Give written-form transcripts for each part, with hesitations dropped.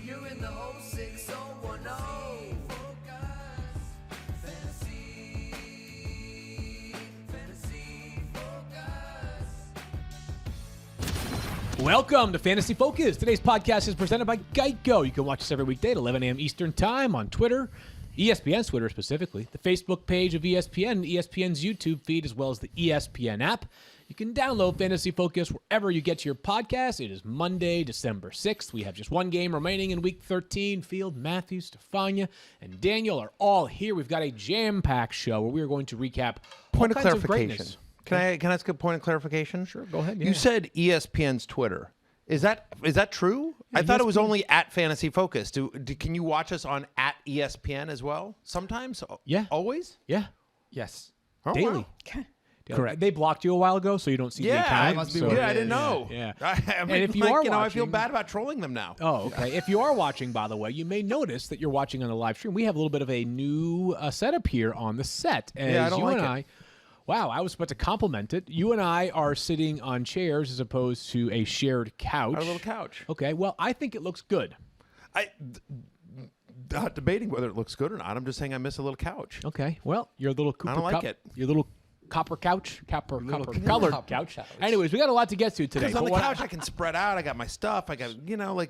You're in the 06010. Welcome to Fantasy Focus. Today's podcast is presented by Geico. You can watch us every weekday at 11 a.m. Eastern Time on Twitter, ESPN's Twitter specifically, the Facebook page of ESPN, and ESPN's YouTube feed, as well as the ESPN app. You can download Fantasy Focus wherever you get your podcast. It is Monday, December 6th. We have just one game remaining in Week 13. Field, Matthews, Stephania, and Daniel are all here. We've got a jam-packed show where we are going to recap Point all of kinds clarification. Can I ask a point of clarification? Sure, go ahead. Yeah. You said ESPN's Twitter. Is that true? Yeah, I thought it was ESPN. only at Fantasy Focus. Can you watch us on at ESPN as well? Sometimes? Yeah. Always? Yeah. Yes. Oh, Daily. wow. Correct. They blocked you a while ago, so you don't see the account. I didn't know. Yeah. I mean, And if you are I feel watching- bad about trolling them now. Oh, okay. If you are watching, by the way, you may notice that you're watching on the live stream. We have a little bit of a new setup here on the set. As Yeah, I don't you like and it. Wow, I was about to compliment it. You and I are sitting on chairs as opposed to a shared couch. Our little couch. Okay, well, I think it looks good. Not debating whether it looks good or not. I'm just saying I miss a little couch. Okay, well, your little Cooper don't like it. Your little copper couch, copper Little colored copper couch. couch. Anyways, we got a lot to get to today. Because on but the what- couch I can spread out. I got my stuff. I got,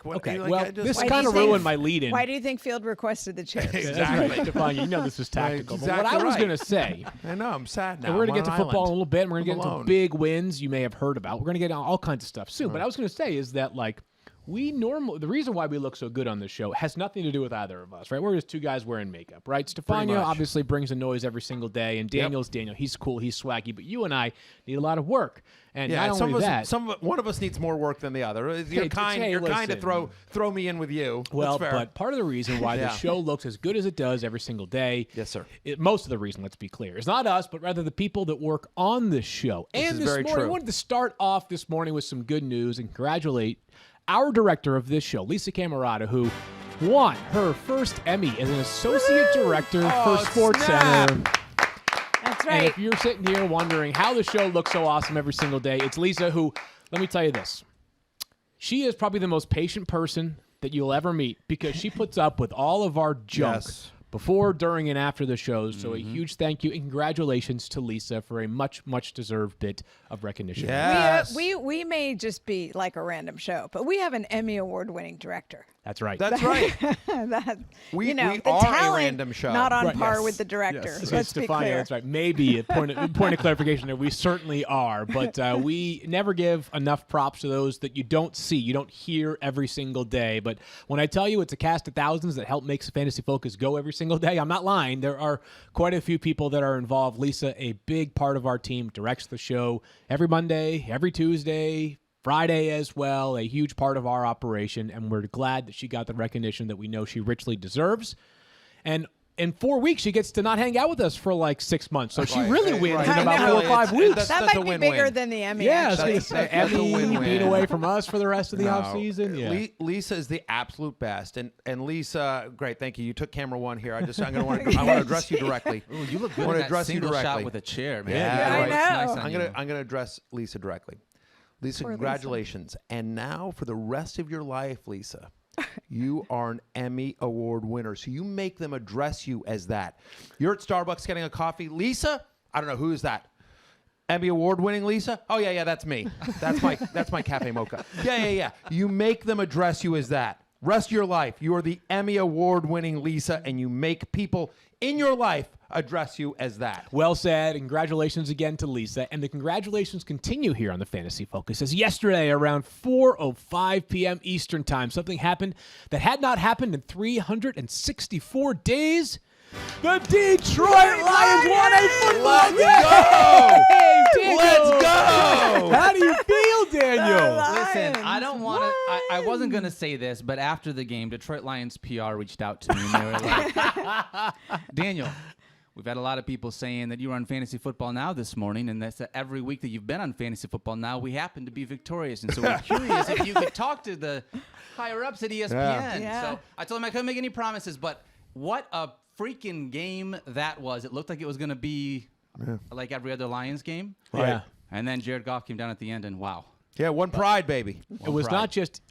what. Okay, like, well, I just, this Why do kind you of think- ruined my lead-in. Why do you think Field requested the chairs? That's right, Stephania. You know this was tactical. But what exactly I was right. going to say... I know. I'm sad now. And we're going I'm to get to on an football in a island. little bit. And we're going to I'm get into alone. big wins you may have heard about. We're going to get on all kinds of stuff soon. But I was going to say is that, like, the reason why we look so good on this show has nothing to do with either of us, right? We're just two guys wearing makeup, right? Stephania much. obviously brings a noise every single day, and Daniel's Daniel. He's cool, he's swaggy, but you and I need a lot of work. And Yeah, not some only of that, us, one of us needs more work than the other. You're Hey, kind. hey, You're kind to listen. throw me in with you. well, That's fair. but part of the reason why the Yeah. show looks as good as it does every single day, Yes, sir. Most of the reason, let's be clear, is not us, but rather the people that work on the show. And is this very morning, true. I wanted to start off this morning with some good news and congratulate our director of this show, Lisa Camerata, who won her first Emmy as an associate director for Sports snap. Center. That's And right. if you're sitting here wondering how the show looks so awesome every single day, it's Lisa who, let me tell you this. She is probably the most patient person that you'll ever meet because she puts up with all of our junk Yes. before, during, and after the shows. So a huge thank you and congratulations to Lisa for a much, much deserved bit of recognition. Yes. We may just be like a random show, but we have an Emmy award-winning director. That's right. That's right. That We the are a talent, random show. not on Right, par yes. with the director. Yes. Let's be Stephania, clear. that's right. Maybe a point of clarification there. We certainly are, but we never give enough props to those that you don't see, you don't hear every single day. But when I tell you it's a cast of thousands that help make Fantasy Focus go every single day, I'm not lying. There are quite a few people that are involved. Lisa, a big part of our team, directs the show every Monday, every Tuesday, Friday as well, a huge part of our operation, and we're glad that she got the recognition that we know she richly deserves. And in 4 weeks, she gets to not hang out with us for like 6 months. So she really wins right. in I about know. 4 or 5 weeks. That's That a might be win-win. bigger than the Emmy. Yeah, I was actually. going to say, That's a Emmy win-win. being away from us for the rest of the No. offseason. Yeah. Lisa is the absolute best, and Lisa, great, thank you. You took camera one here. I want to address you directly. Ooh, you look good I wanna in that address you single directly. shot with a chair, man. Yeah, I It's know. nice on I'm you. gonna address Lisa directly. Lisa, Poor Lisa. congratulations. And now for the rest of your life, Lisa, you are an Emmy Award winner. So you make them address you as that. You're at Starbucks getting a coffee. Lisa, I don't know, who is that? Emmy Award winning Lisa? Oh yeah, that's me. That's my cafe mocha. Yeah. You make them address you as that. Rest of your life, you are the Emmy Award winning Lisa, and you make people in your life address you as that. Well said. Congratulations again to Lisa. And the congratulations continue here on the Fantasy Focus. As yesterday around 4:05 p.m. Eastern Time, something happened that had not happened in 364 days. The Detroit Lions won a football game! Hey, Daniel! Let's go! How do you feel, Daniel? Listen, I don't want to. Lions I wasn't going to say this, but after the game, Detroit Lions PR reached out to me and they were like, Daniel, we've had a lot of people saying that you were on Fantasy Football Now this morning, and that's every week that you've been on Fantasy Football Now, we happen to be victorious. And so we're curious if you could talk to the higher-ups at ESPN. Yeah. So I told him I couldn't make any promises, but what a freaking game that was. It looked like it was going to be like every other Lions game. Yeah. And then Jared Goff came down at the end, and wow. Yeah, one pride, baby. It was not just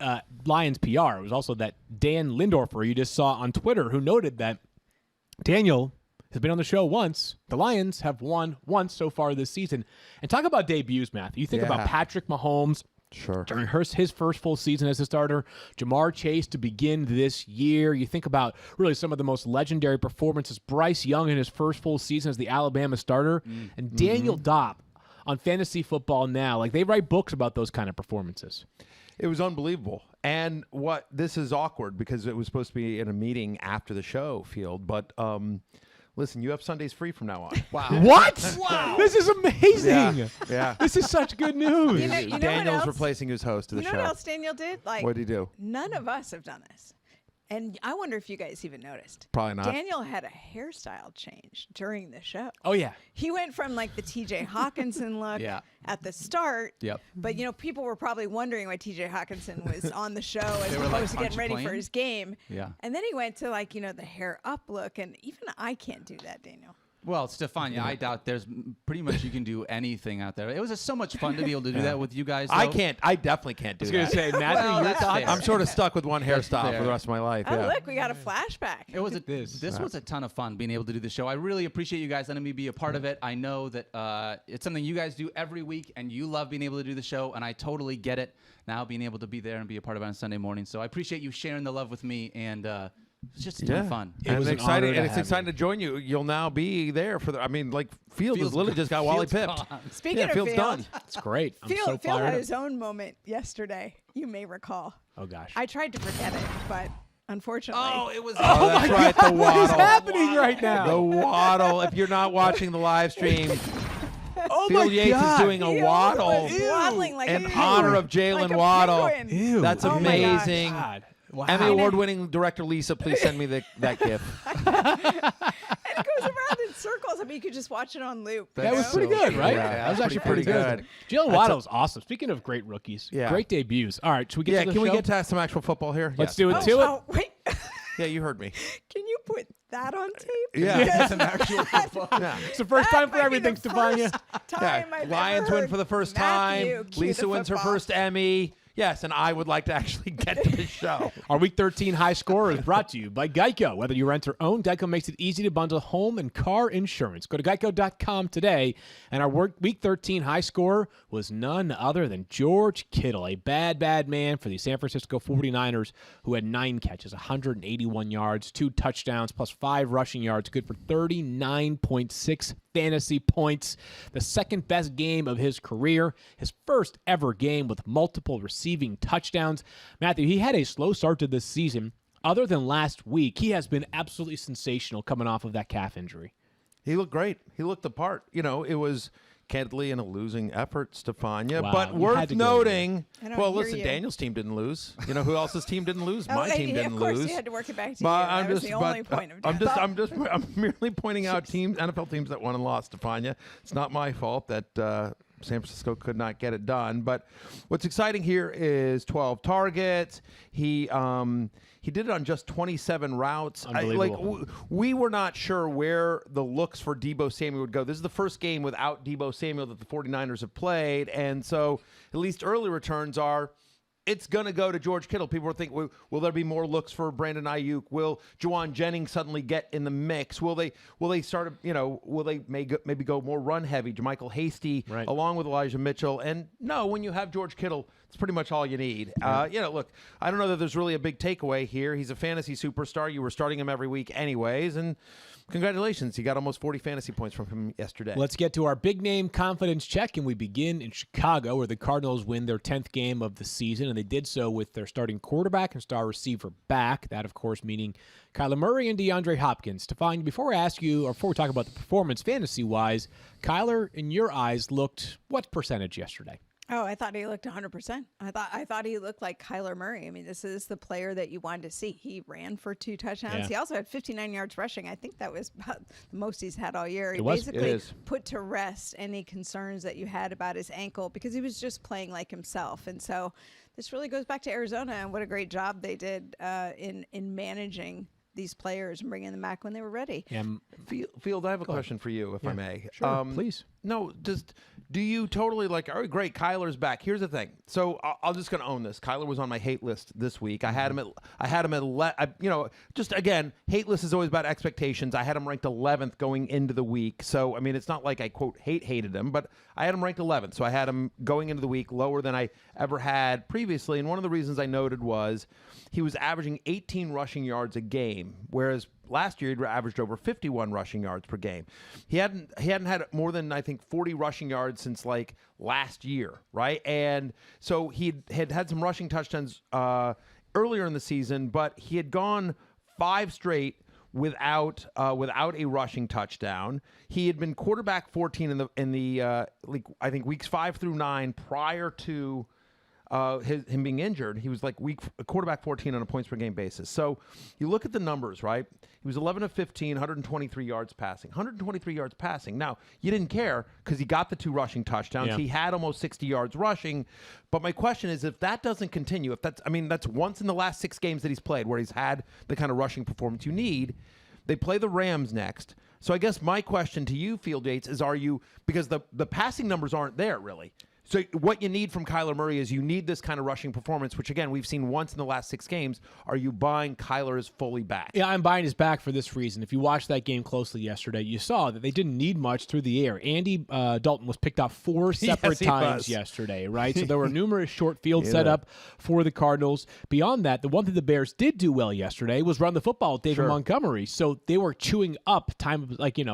Lions PR. It was also that Dan Lindorfer you just saw on Twitter who noted that Daniel has been on the show once. The Lions have won once so far this season. And talk about debuts, Matthew. You think about Patrick Mahomes during his first full season as a starter, Jamar Chase to begin this year. You think about really some of the most legendary performances. Bryce Young in his first full season as the Alabama starter. And Daniel Dopp on Fantasy Football Now. Like, they write books about those kind of performances. It was unbelievable. And this is awkward because it was supposed to be in a meeting after the show, Field. But listen, you have Sundays free from now on. Wow. What? Wow. This is amazing. Yeah. This is such good news. You know Daniel's what else? replacing his host of the You know show. what else Daniel did? Like, What did he do? none of us have done this. And I wonder if you guys even noticed. Probably not. Daniel had a hairstyle change during the show. Oh, yeah. He went from like the TJ Hawkinson look Yeah. at the start. Yep. But, people were probably wondering why TJ Hawkinson was on the show as They were opposed like, to "Aren't getting you ready for playing?" his game. Yeah. And then he went to the hair up look. And even I can't do that, Daniel. Well, Stephania, I doubt there's pretty much you can do anything out there. It was just so much fun to be able to do that with you guys. I though. can't. I definitely can't do I was going that. to say, Matthew, Well, your that's thoughts? fair. I'm sort of stuck with one hairstyle fair. for the rest of my life. Oh, Yeah. look, we got a flashback. It was this was a ton of fun being able to do the show. I really appreciate you guys letting me be a part of it. I know that it's something you guys do every week, and you love being able to do the show, and I totally get it now being able to be there and be a part of it on Sunday morning. So I appreciate you sharing the love with me, and it's just a ton of fun. It was and an honor exciting, to and it's have exciting you. to join you. You'll now be there for the. I mean, Field has Field's literally just got Wally Field's pipped. gone. Speaking Yeah, of Field's Field, done. It's great. I'm so Field fired had up. his own moment yesterday, you may recall. Oh, gosh. I tried to forget it, but unfortunately. Oh, it was. Oh, that's right, the What is waddle. happening right now? The waddle. If you're not watching the live stream, Oh, my Field Yates God. is doing a Field waddle was waddling like in a honor of penguin, Jalen like a Waddle. penguin. Ew. That's Oh my gosh. amazing. God. Wow. Emmy Award-winning director Lisa, please send me that GIF. And it goes around in circles. I mean, you could just watch it on loop. That you was know? pretty good, right? Yeah, that was that's actually pretty good. Jalen Waddle's awesome. Speaking of great rookies, Yeah. great debuts. All right, should we get Yeah, to the can we show? get to some actual football here? Let's Yes. do it Oh, to it. oh, wait. Yeah, you heard me. Can you put that on tape? Yeah. Some actual football. Yeah. It's the first That time for might be everything, the Stephania. first time I've Lions ever win heard for the first Matthew time. cue Lisa the wins her football. first Emmy. Yes, and I would like to actually get to the show. Our Week 13 High Score is brought to you by Geico. Whether you rent or own, Geico makes it easy to bundle home and car insurance. Go to geico.com today. And our Week 13 High Score was none other than George Kittle, a bad, bad man for the San Francisco 49ers, who had 9 catches, 181 yards, 2 touchdowns, plus 5 rushing yards, good for 39.6 fantasy points. The second best game of his career, his first ever game with multiple receiving touchdowns. Matthew, he had a slow start to this season. Other than last week, he has been absolutely sensational coming off of that calf injury. He looked great. He looked the part. You know, it was candidly in a losing effort, Stephania. Wow, But you worth had to go noting. I don't Well, hear listen, you. Daniel's team didn't lose. You know who else's team didn't lose? Oh, My team yeah, didn't of course lose. you had to work it back to But you. I'm That was just, the only point of I'm merely pointing out teams, NFL teams that won and lost, Stephania. It's not my fault that San Francisco could not get it done. But what's exciting here is 12 targets. He did it on just 27 routes. Unbelievable. We were not sure where the looks for Deebo Samuel would go. This is the first game without Deebo Samuel that the 49ers have played. And so at least early returns are, it's going to go to George Kittle. People are thinking, will there be more looks for Brandon Ayuk? Will Juwan Jennings suddenly get in the mix? Will they start, will they maybe go more run heavy? JaMychal Hasty Right. along with Elijah Mitchell. And no, when you have George Kittle, it's pretty much all you need. Look, I don't know that there's really a big takeaway here. He's a fantasy superstar. You were starting him every week anyways. And congratulations. You got almost 40 fantasy points from him yesterday. Let's get to our big name confidence check, and we begin in Chicago, where the Cardinals win their 10th game of the season, and they did so with their starting quarterback and star receiver back. That, of course, meaning Kyler Murray and DeAndre Hopkins. Stephania, before we talk about the performance fantasy-wise, Kyler, in your eyes, looked what percentage yesterday? Oh, I thought he looked 100%. I thought he looked like Kyler Murray. I mean, this is the player that you wanted to see. He ran for 2 touchdowns. Yeah. He also had 59 yards rushing. I think that was about the most he's had all year. He It basically is. put to rest any concerns that you had about his ankle because he was just playing like himself. And so this really goes back to Arizona and what a great job they did in managing these players and bringing them back when they were ready. And Field, I have a question for you, if I may. Sure, please. No, Do you totally like, all right, great, Kyler's back. Here's the thing. So I'm just going to own this. Kyler was on my hate list this week. I had him at, just again, hate list is always about expectations. I had him ranked 11th going into the week. So, I mean, it's not like I, quote, hated him, but I had him ranked 11th. So I had him going into the week lower than I ever had previously. And one of the reasons I noted was he was averaging 18 rushing yards a game, whereas last year, he'd averaged over 51 rushing yards per game. He hadn't had more than, I think, 40 rushing yards since like last year, right? And so he had some rushing touchdowns earlier in the season, but he had gone 5 straight without a rushing touchdown. He had been quarterback 14 in the I think weeks 5 through 9 prior to him being injured. He was like quarterback 14 on a points per game basis. So you look at the numbers, right? He was 11 of 15, 123 yards passing. 123 yards passing. Now, you didn't care because he got the 2 rushing touchdowns. Yeah. He had almost 60 yards rushing. But my question is, if that doesn't continue, that's once in the last 6 games that he's played where he's had the kind of rushing performance you need. They play the Rams next. So I guess my question to you, Field Yates, is because the passing numbers aren't there really. So what you need from Kyler Murray is you need this kind of rushing performance, which, again, we've seen once in the last 6 games. Are you buying Kyler is fully back? Yeah, I'm buying his back for this reason. If you watched that game closely yesterday, you saw that they didn't need much through the air. Andy Dalton was picked off 4 separate times yesterday, right? So there were numerous short field set up for the Cardinals. Beyond that, the one thing the Bears did do well yesterday was run the football with David Montgomery. So they were chewing up time,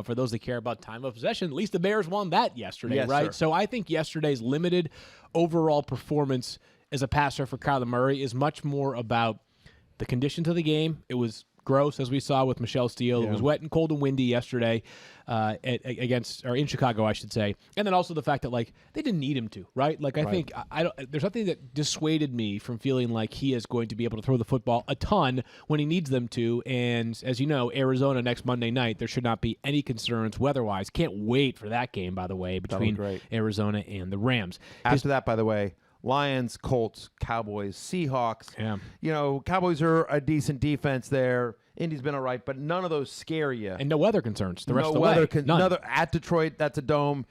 for those that care about time of possession, at least the Bears won that yesterday, right? Sir. So I think yesterday's limited overall performance as a passer for Kyler Murray is much more about the conditions of the game. It was gross, as we saw with Michel Steele. Yeah. It was wet and cold and windy yesterday in Chicago, I should say. And then also the fact that, they didn't need him to, right? I think there's nothing that dissuaded me from feeling like he is going to be able to throw the football a ton when he needs them to. And as you know, Arizona next Monday night, there should not be any concerns weather-wise. Can't wait for that game, by the way, between Arizona and the Rams. After that, by the way, Lions, Colts, Cowboys, Seahawks. Yeah. Cowboys are a decent defense there. Indy's been all right, but none of those scare you. And no weather concerns the rest of the way. None. At Detroit, that's a dome.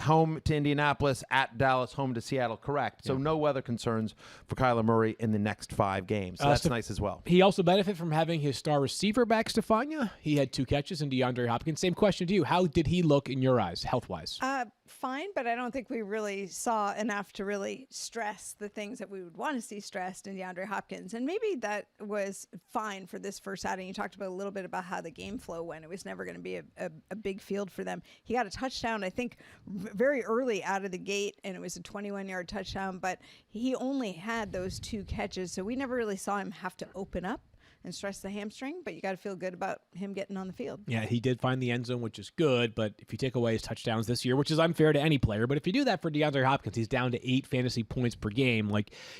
Home to Indianapolis, at Dallas, home to Seattle, correct. So no weather concerns for Kyler Murray in the next 5 games. So that's nice as well. He also benefited from having his star receiver back, Stephania. He had 2 catches in DeAndre Hopkins. Same question to you. How did he look in your eyes, health-wise? Fine, but I don't think we really saw enough to really stress the things that we would want to see stressed in DeAndre Hopkins. And maybe that was fine for this first outing. You talked about a little bit about how the game flow went. It was never going to be a big field for them. He got a touchdown, I think, very early out of the gate, and it was a 21-yard touchdown, but he only had those 2 catches, so we never really saw him have to open up and stress the hamstring, but you got to feel good about him getting on the field. Yeah, he did find the end zone, which is good, but if you take away his touchdowns this year, which is unfair to any player, but if you do that for DeAndre Hopkins, he's down to 8 fantasy points per game.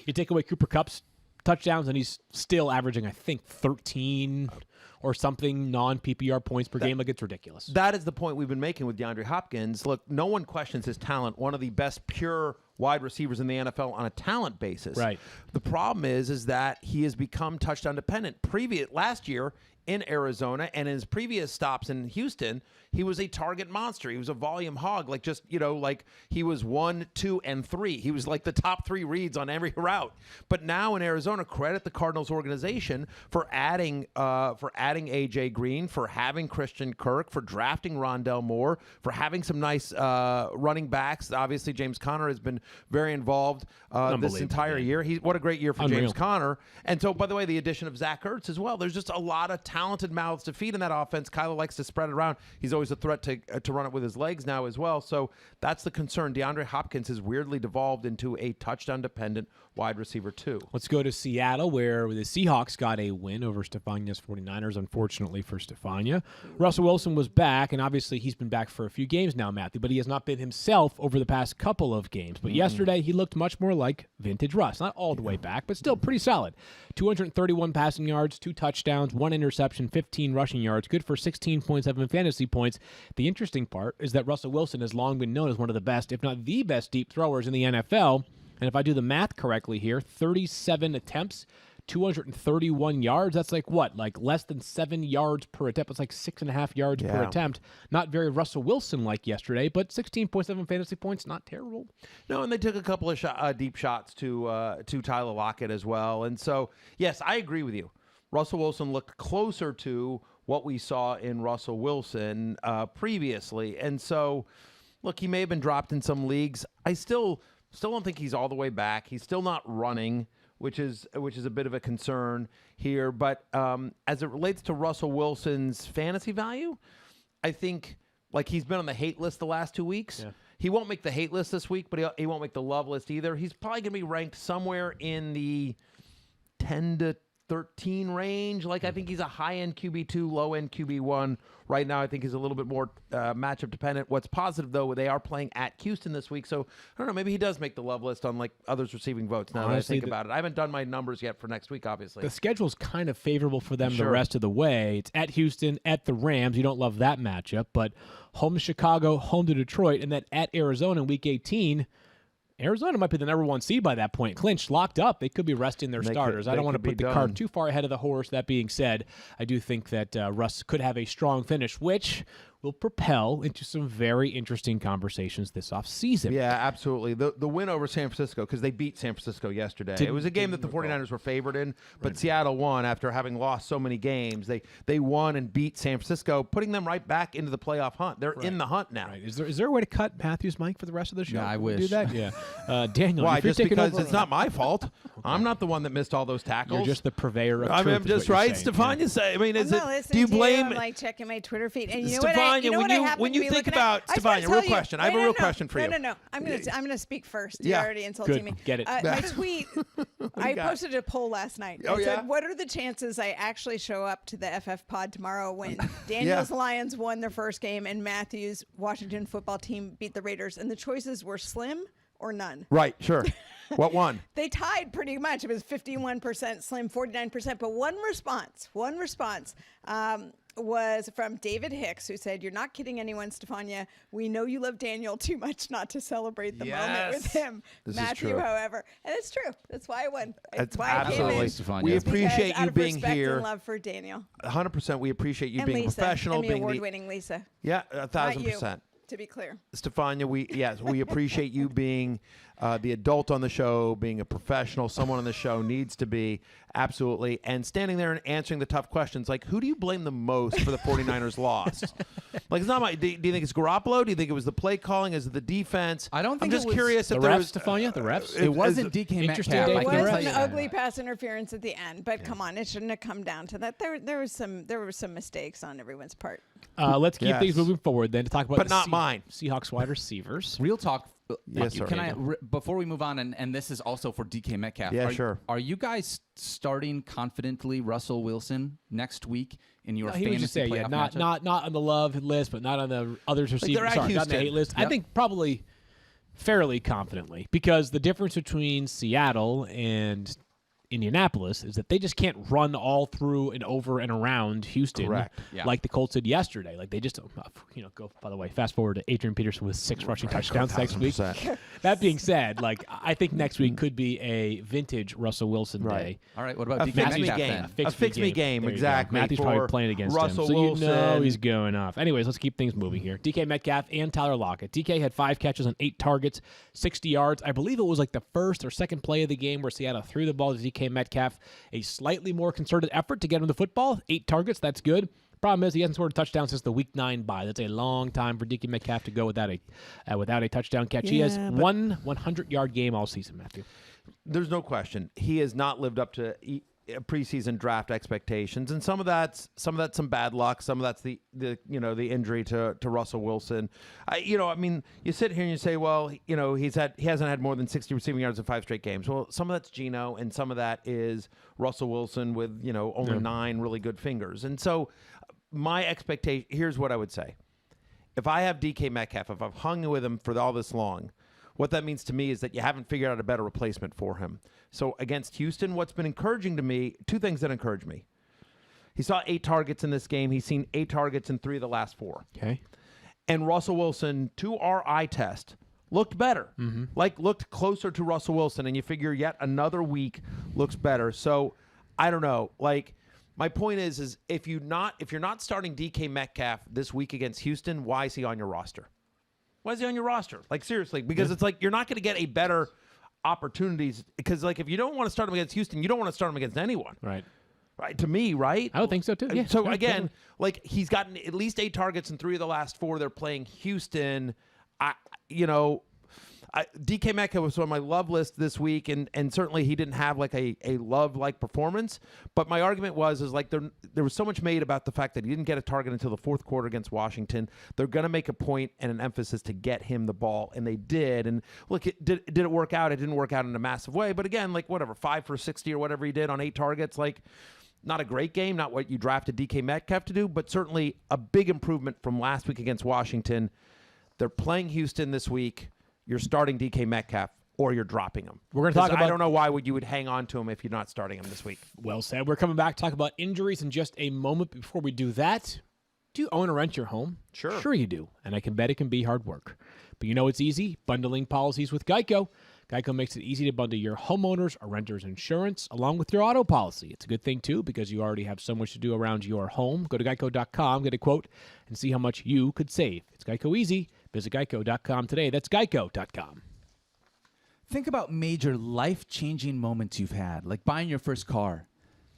You take away Cooper Kupp's touchdowns, and he's still averaging, I think, 13 or something non-PPR points per game. It's ridiculous. That is the point we've been making with DeAndre Hopkins. Look, no one questions his talent. One of the best pure wide receivers in the NFL on a talent basis. Right. The problem is that he has become touchdown dependent. Last year in Arizona and in his previous stops in Houston, he was a target monster. He was a volume hog. He was 1, 2, and 3. He was like the top 3 reads on every route. But now in Arizona, credit the Cardinals organization for adding AJ Green, for having Christian Kirk, for drafting Rondell Moore, for having some nice running backs. Obviously, James Conner has been very involved this entire year. What a great year for James Conner. And so, by the way, the addition of Zach Ertz as well. There's just a lot of talented mouths to feed in that offense. Kyler likes to spread it around. He's always a threat to run it with his legs now as well. So that's the concern. DeAndre Hopkins has weirdly devolved into a touchdown-dependent wide receiver too. Let's go to Seattle, where the Seahawks got a win over Stephania's 49ers, unfortunately for Stephania. Russell Wilson was back, and obviously he's been back for a few games now, Matthew, but he has not been himself over the past couple of games. But yesterday he looked much more like vintage Russ. Not all the way back, but still pretty solid. 231 passing yards, 2 touchdowns, 1 interception, 15 rushing yards, good for 16.7 fantasy points. The interesting part is that Russell Wilson has long been known as one of the best, if not the best, deep throwers in the NFL. And if I do the math correctly here, 37 attempts, 231 yards. That's like what? Like less than 7 yards per attempt. It's like 6.5 yards per attempt. Not very Russell Wilson like yesterday, but 16.7 fantasy points. Not terrible. No, and they took a couple of deep shots to Tyler Lockett as well. And so, yes, I agree with you. Russell Wilson looked closer to what we saw in Russell Wilson previously. And so, look, he may have been dropped in some leagues. I still don't think he's all the way back. He's still not running, which is a bit of a concern here. But as it relates to Russell Wilson's fantasy value, I think like he's been on the hate list the last 2 weeks. Yeah. He won't make the hate list this week, but he won't make the love list either. He's probably going to be ranked somewhere in the 10 to 13 range. Like I think he's a high-end QB2, low-end QB1. Right now I think he's a little bit more matchup dependent. What's positive, though, they are playing at Houston this week. So, I don't know, maybe he does make the love list on like others receiving votes now Honestly, that I think about it. I haven't done my numbers yet for next week, obviously. The schedule's kind of favorable for them Sure. the rest of the way. It's at Houston, at the Rams. You don't love that matchup, but home to Chicago, home to Detroit, and then at Arizona in Week 18. Arizona might be the number 1 seed by that point. Clinched, locked up. They could be resting their starters. I don't want to put the cart too far ahead of the horse. That being said, I do think that Russ could have a strong finish, which will propel into some very interesting conversations this offseason. Yeah, absolutely. The win over San Francisco, because they beat San Francisco yesterday. It was a game that the 49ers were favored in, but Seattle won after having lost so many games. They won and beat San Francisco, putting them right back into the playoff hunt. They're in the hunt now. Right. Is there a way to cut Matthew's mic for the rest of the show? Yeah, I Can we wish. do that? Yeah. Daniel, Why? if you're Just taking because over- it's not my fault. I'm not the one that missed all those tackles. You're just the purveyor of I mean, truth, I'm is just what you're right, saying. Stephania. Say, I mean, I'm is not it? listening Do you to blame? I'm like checking my Twitter feed, and you know Stephania, what I happen when to you be think looking about at? I just wanna Stephania, tell real you- question. I have a real question for you. No. I'm gonna speak first. Yeah. You're already insulting Good. me. Get it. My tweet. I got? posted a poll last night. Oh, I yeah? said, "What are the chances I actually show up to the FF pod tomorrow when Daniel's Lions won their first game and Matthew's Washington football team beat the Raiders?" And the choices were slim or none. Right. Sure. What won? They tied pretty much. It was 51% slim, 49%. But one response was from David Hicks, who said, "You're not kidding anyone, Stephania. We know you love Daniel too much not to celebrate the moment with him." This is Matthew, true. however, and it's true. That's why I won. That's why I came absolutely. in. Stephania. We It's Because appreciate out you of being respect here. and love for Daniel 100%. We appreciate you and being Lisa, professional, Emmy being the award-winning Lisa. yeah, Not 1,000%. you, to be clear. Stephania, we appreciate you being the adult on the show, being a professional. Someone on the show needs to be, absolutely, and standing there and answering the tough questions. Like, who do you blame the most for the 49ers loss? Like, it's not my. Do you think it's Garoppolo? Do you think it was the play calling? Is it the defense? I don't think I'm just it was curious The if there refs, was Stephania? The refs? It wasn't DK interesting Metcalf. day I It for can the was tell refs. an you that. ugly pass interference at the end, but come on, it shouldn't have come down to that. There were some mistakes on everyone's part. Let's keep Yes. things moving forward then to talk about But the not mine. Seahawks wide receivers. Real talk. Yes, sir. Can before we move on, and this is also for DK Metcalf. Yeah, sure. Are you guys starting confidently Russell Wilson next week in your He was just fantasy saying, playoff not matchup? on the love list, but not on the others receivers. they're at Sorry, not on the Houston. hate list. I Yep. think probably fairly confidently, because the difference between Seattle and Indianapolis is that they just can't run all through and over and around Houston Correct. Yeah. like the Colts did yesterday. Like they just, go, by the way, fast forward to Adrian Peterson with 6 rushing touchdowns next week. 1,000%. That being said, like I think next week could be a vintage Russell Wilson Right. day. All right, what about A DK fix-me Metcalf game. then? A fix-me game, There you go. exactly, Matthew's for probably playing against Russell him, so you know Wilson. he's going off. Anyways, let's keep things moving here. DK Metcalf and Tyler Lockett. DK had 5 catches on 8 targets, 60 yards. I believe it was like the first or second play of the game where Seattle threw the ball to DK Metcalf. A slightly more concerted effort to get him the football. 8 targets, that's good. Problem is he hasn't scored a touchdown since the Week 9 bye. That's a long time for DK Metcalf to go without a touchdown catch. He has one 100-yard game all season, Matthew. There's no question he has not lived up to preseason draft expectations, and some of that's some bad luck. Some of that's the injury to Russell Wilson. You sit here and you say, well, he hasn't had more than 60 receiving yards in 5 straight games. Well, some of that's Geno, and some of that is Russell Wilson with only 9 really good fingers. And so, my expectation here's what I would say: if I have DK Metcalf, if I've hung with him for all this long, what that means to me is that you haven't figured out a better replacement for him. So against Houston, what's been encouraging to me, 2 things that encourage me. He saw 8 targets in this game. He's seen 8 targets in 3 of the last 4. Okay. And Russell Wilson, to our eye test, looked better. Looked closer to Russell Wilson. And you figure yet another week looks better. So I don't know. Like, my point is if you're not starting DK Metcalf this week against Houston, why is he on your roster? Why is he on your roster? Like, seriously, because it's like you're not going to get a better opportunities. Because, like, if you don't want to start him against Houston, you don't want to start him against anyone. Right. Right, to me, right? I would think so, too. Yeah. So, Yeah, again, definitely. like, he's gotten at least 8 targets in 3 of the last 4. They're playing Houston. DK Metcalf was on my love list this week, and certainly he didn't have like a love-like performance. But my argument was like there was so much made about the fact that he didn't get a target until the 4th quarter against Washington. They're going to make a point and an emphasis to get him the ball, and they did. And look, did it work out? It didn't work out in a massive way. But again, like whatever, 5 for 60 or whatever he did on 8 targets, like not a great game, not what you drafted DK Metcalf to do, but certainly a big improvement from last week against Washington. They're playing Houston this week. You're starting DK Metcalf or you're dropping him. We're going to talk about. I don't know why you would hang on to him if you're not starting him this week. Well said. We're coming back to talk about injuries in just a moment. Before we do that, do you own or rent your home? Sure. Sure you do. And I can bet it can be hard work. But you know it's easy. Bundling policies with Geico. Geico makes it easy to bundle your homeowners or renters insurance along with your auto policy. It's a good thing, too, because you already have so much to do around your home. Go to geico.com, get a quote, and see how much you could save. It's Geico easy. Visit geico.com today. That's geico.com. Think about major life-changing moments you've had, like buying your first car,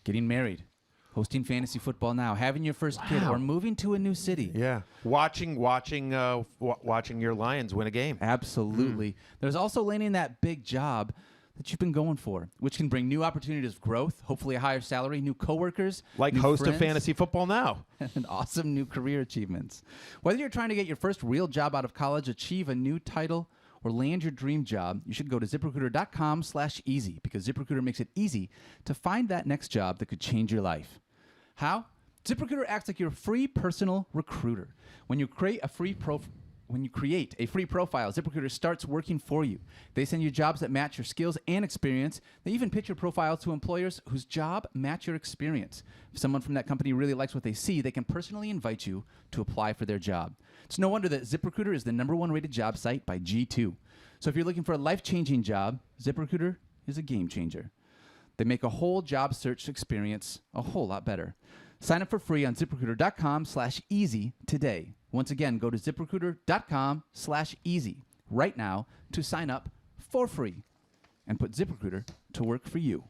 getting married, hosting fantasy football now, having your first kid, or moving to a new city. Yeah. Watching your Lions win a game. Absolutely. There's also landing that big job that you've been going for, which can bring new opportunities of growth, hopefully a higher salary, new coworkers, Like new host friends, of Fantasy Football Now. and awesome new career achievements. Whether you're trying to get your first real job out of college, achieve a new title, or land your dream job, you should go to ZipRecruiter.com/easy because ZipRecruiter makes it easy to find that next job that could change your life. How? ZipRecruiter acts like your free personal recruiter. When you create a free profile, ZipRecruiter starts working for you. They send you jobs that match your skills and experience. They even pitch your profile to employers whose job match your experience. If someone from that company really likes what they see, they can personally invite you to apply for their job. It's no wonder that ZipRecruiter is the #1 rated job site by G2. So if you're looking for a life-changing job, ZipRecruiter is a game changer. They make a whole job search experience a whole lot better. Sign up for free on ZipRecruiter.com/easy today. Once again, go to ZipRecruiter.com/easy right now to sign up for free and put ZipRecruiter to work for you.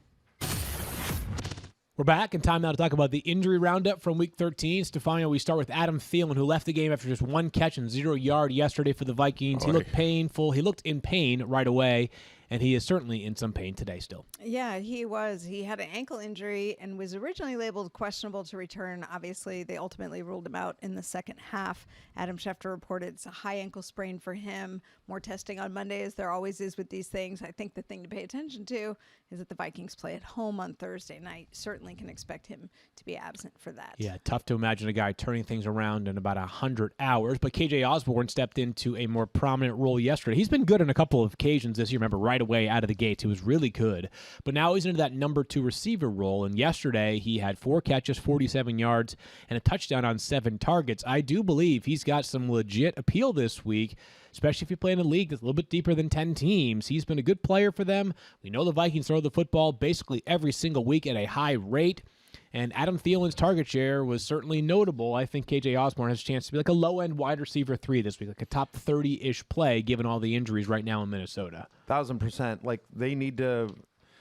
We're back, and time now to talk about the injury roundup from Week 13. Stephania, we start with Adam Thielen, who left the game after just 1 catch and 0 yard yesterday for the Vikings. He looked painful. He looked in pain right away, and he is certainly in some pain today still. Yeah, he was. He had an ankle injury and was originally labeled questionable to return. Obviously, they ultimately ruled him out in the second half. Adam Schefter reported it's a high ankle sprain for him. More testing on Monday, as there always is with these things. I think the thing to pay attention to is that the Vikings play at home on Thursday night. Certainly can expect him to be absent for that. Yeah, tough to imagine a guy turning things around in about 100 hours. But KJ Osborn stepped into a more prominent role yesterday. He's been good on a couple of occasions this year. Remember, right away out of the gates, he was really good. But now he's into that number 2 receiver role. And yesterday, he had 4 catches, 47 yards, and a touchdown on 7 targets. I do believe he's got some legit appeal this week, especially if you play in a league that's a little bit deeper than 10 teams. He's been a good player for them. We know the Vikings throw the football basically every single week at a high rate. And Adam Thielen's target share was certainly notable. I think KJ Osborn has a chance to be like a low-end wide receiver 3 this week, like a top 30-ish play, given all the injuries right now in Minnesota. 1,000%. Like, they need to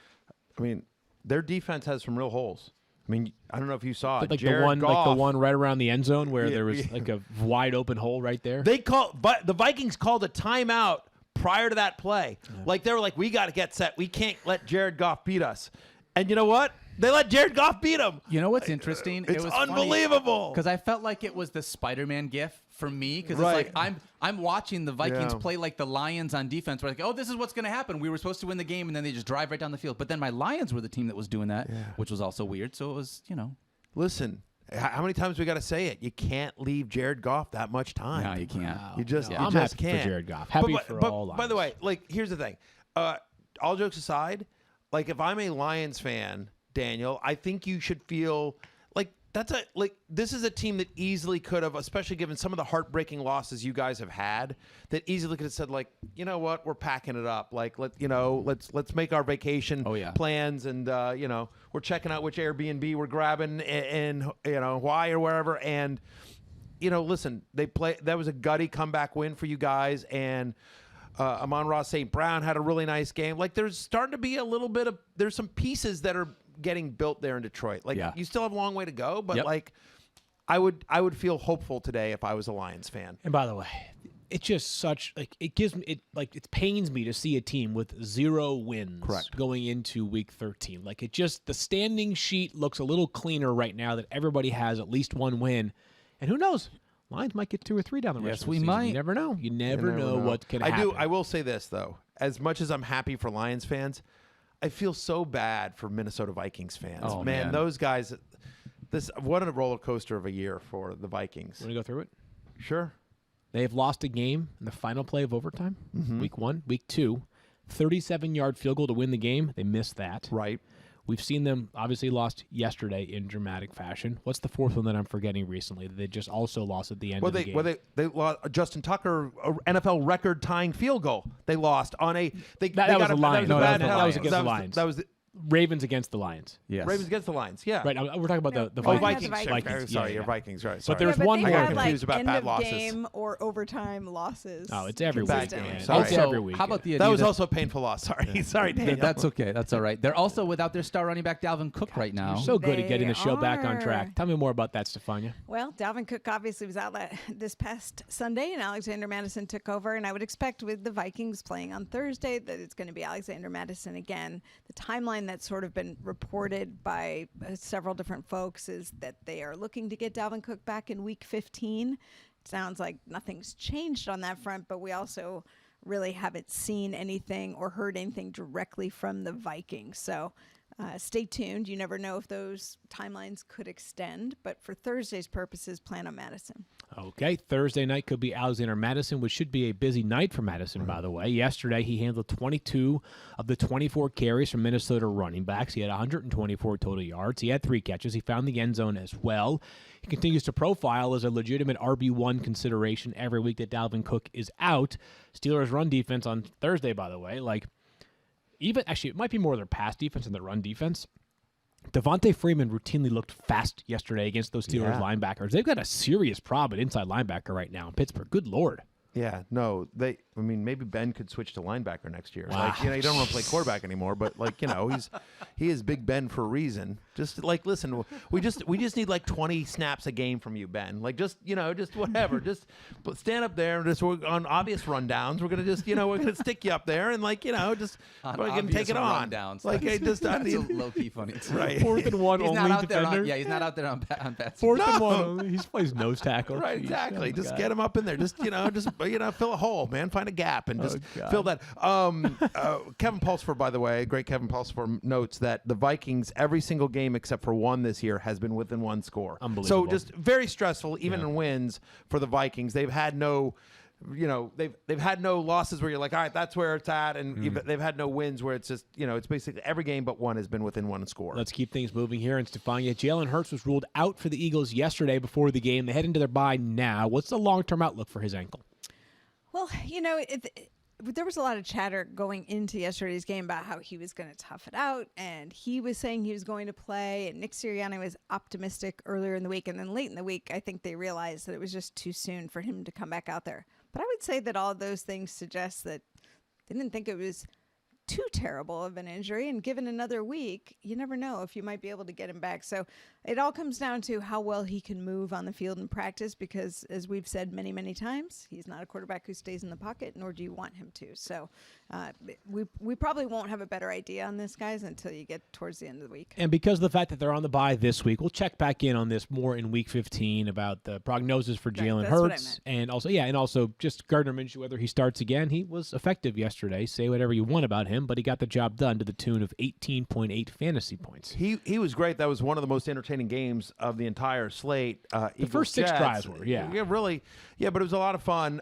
– I mean, their defense has some real holes. I mean, I don't know if you saw it. Like Jared the Goff, one right around the end zone where there was like a wide open hole right there. But the Vikings called a timeout prior to that play. Yeah. Like, they were like, we got to get set. We can't let Jared Goff beat us. And you know what? They let Jared Goff beat him. You know what's interesting? It's unbelievable. Because I felt like it was the Spider-Man gif for me. Because right. it's like I'm watching the Vikings play like the Lions on defense. We're like, oh, this is what's going to happen. We were supposed to win the game, and then they just drive right down the field. But then my Lions were the team that was doing that, which was also weird. So it was, Listen, how many times we got to say it? You can't leave Jared Goff that much time. No, you can't. You just, I'm just happy can't. for Jared Goff. Happy for all Lions. By the way, like, here's the thing. All jokes aside, like, if I'm a Lions fan, Daniel, I think you should feel like this is a team that easily could have, especially given some of the heartbreaking losses you guys have had, that easily could have said, like, you know what, we're packing it up. Like, let's make our vacation plans, and we're checking out which Airbnb we're grabbing in Hawaii or wherever. And listen, that was a gutty comeback win for you guys, and Amon-Ra St. Brown had a really nice game. Like, there's starting to be a little bit of, there's some pieces that are getting built there in Detroit. Like, you still have a long way to go, but I would feel hopeful today if I was a Lions fan. And by the way, it's just such, like, it gives me, it pains me to see a team with 0 wins going into week 13. Like, the standing sheet looks a little cleaner right now that everybody has at least 1 win. And who knows? Lions might get 2 or 3 down the rest of the season. Might. You never know. You never know what can happen. I will say this, though. As much as I'm happy for Lions fans, I feel so bad for Minnesota Vikings fans. Oh, man, those guys, what a roller coaster of a year for the Vikings. Want to go through it? Sure. They have lost a game in the final play of overtime. Week 1. Week 2, 37-yard field goal to win the game. They missed that. Right. We've seen them obviously lost yesterday in dramatic fashion. What's the 4th one that I'm forgetting recently that they just also lost at the end of the game? Well, they lost Justin Tucker, NFL record tying field goal. They lost on a. That was the Lions. That was against the Lions. That was Ravens against the Lions. Yes. Ravens against the Lions. Yeah. Right. We're talking about the Vikings. Vikings. Sorry, you're Vikings. Right. Sorry. But there's one more. I got confused about end bad of losses. game or overtime losses. Oh, it's every week. consistently. Sorry. It's every week. How about the That idea was also a painful loss. Sorry. Sorry, Daniel. That's okay. That's all right. They're also without their star running back Dalvin Cook right now. You're so good at getting the They show back on are. track. Tell me more about that, Stephania. Well, Dalvin Cook obviously was out this past Sunday, and Alexander Mattison took over. And I would expect with the Vikings playing on Thursday that it's going to be Alexander Mattison again. The timeline that's sort of been reported by several different folks is that they are looking to get Dalvin Cook back in week 15. It sounds like nothing's changed on that front, but we also really haven't seen anything or heard anything directly from the Vikings. So stay tuned. You never know if those timelines could extend, but for Thursday's purposes, plan on Mattison. Okay, Thursday night could be Alexander Mattison, which should be a busy night for Mattison, by the way. Yesterday, he handled 22 of the 24 carries from Minnesota running backs. He had 124 total yards. He had 3 catches. He found the end zone as well. He continues to profile as a legitimate RB1 consideration every week that Dalvin Cook is out. Steelers' run defense on Thursday, by the way, actually, it might be more their pass defense than their run defense. Devontae Freeman routinely looked fast yesterday against those Steelers linebackers. They've got a serious problem at inside linebacker right now in Pittsburgh. Good Lord. Yeah, no, maybe Ben could switch to linebacker next year. Wow. You don't want to play quarterback anymore, but he is Big Ben for a reason. Just listen, we just need 20 snaps a game from you, Ben. Just whatever. Just stand up there and we're on obvious rundowns. We're gonna we're gonna stick you up there and just take it on. Rundowns. That's a low key funny. Right. 4th and 1 He's only not out defender. there. He's not out there on bats. 4th and 1 only. He plays nose tackle. Right, Jeez, exactly. oh, Just God. get him up in there. Just fill a hole, man. Find a gap and just fill that. Kevin Pulsifer, by the way, great Kevin Pulsifer notes that the Vikings every single game except for one this year has been within 1 score. Unbelievable. So just very stressful, even in wins for the Vikings. They've had no. They've had no losses where you're like, all right, that's where it's at, and they've had no wins where it's just, it's basically every game but one has been within 1 score. Let's keep things moving here. And Stephania, Jalen Hurts was ruled out for the Eagles yesterday before the game. They head into their bye now. What's the long-term outlook for his ankle? Well, there was a lot of chatter going into yesterday's game about how he was going to tough it out, and he was saying he was going to play, and Nick Sirianni was optimistic earlier in the week, and then late in the week, I think they realized that it was just too soon for him to come back out there. But I would say that all of those things suggest that they didn't think it was too terrible of an injury, and given another week, you never know if you might be able to get him back. So it all comes down to how well he can move on the field in practice, because as we've said many, many times, he's not a quarterback who stays in the pocket, nor do you want him to. So we probably won't have a better idea on this, guys, until you get towards the end of the week. And because of the fact that they're on the bye this week, we'll check back in on this more in week 15 about the prognosis for Jalen Hurts. And also just Gardner Minshew, whether he starts again. He was effective yesterday. Say whatever you want about him, but he got the job done to the tune of 18.8 fantasy points. He was great. That was one of the most entertaining games of the entire slate. The first 6 drives were, really. Yeah, but it was a lot of fun.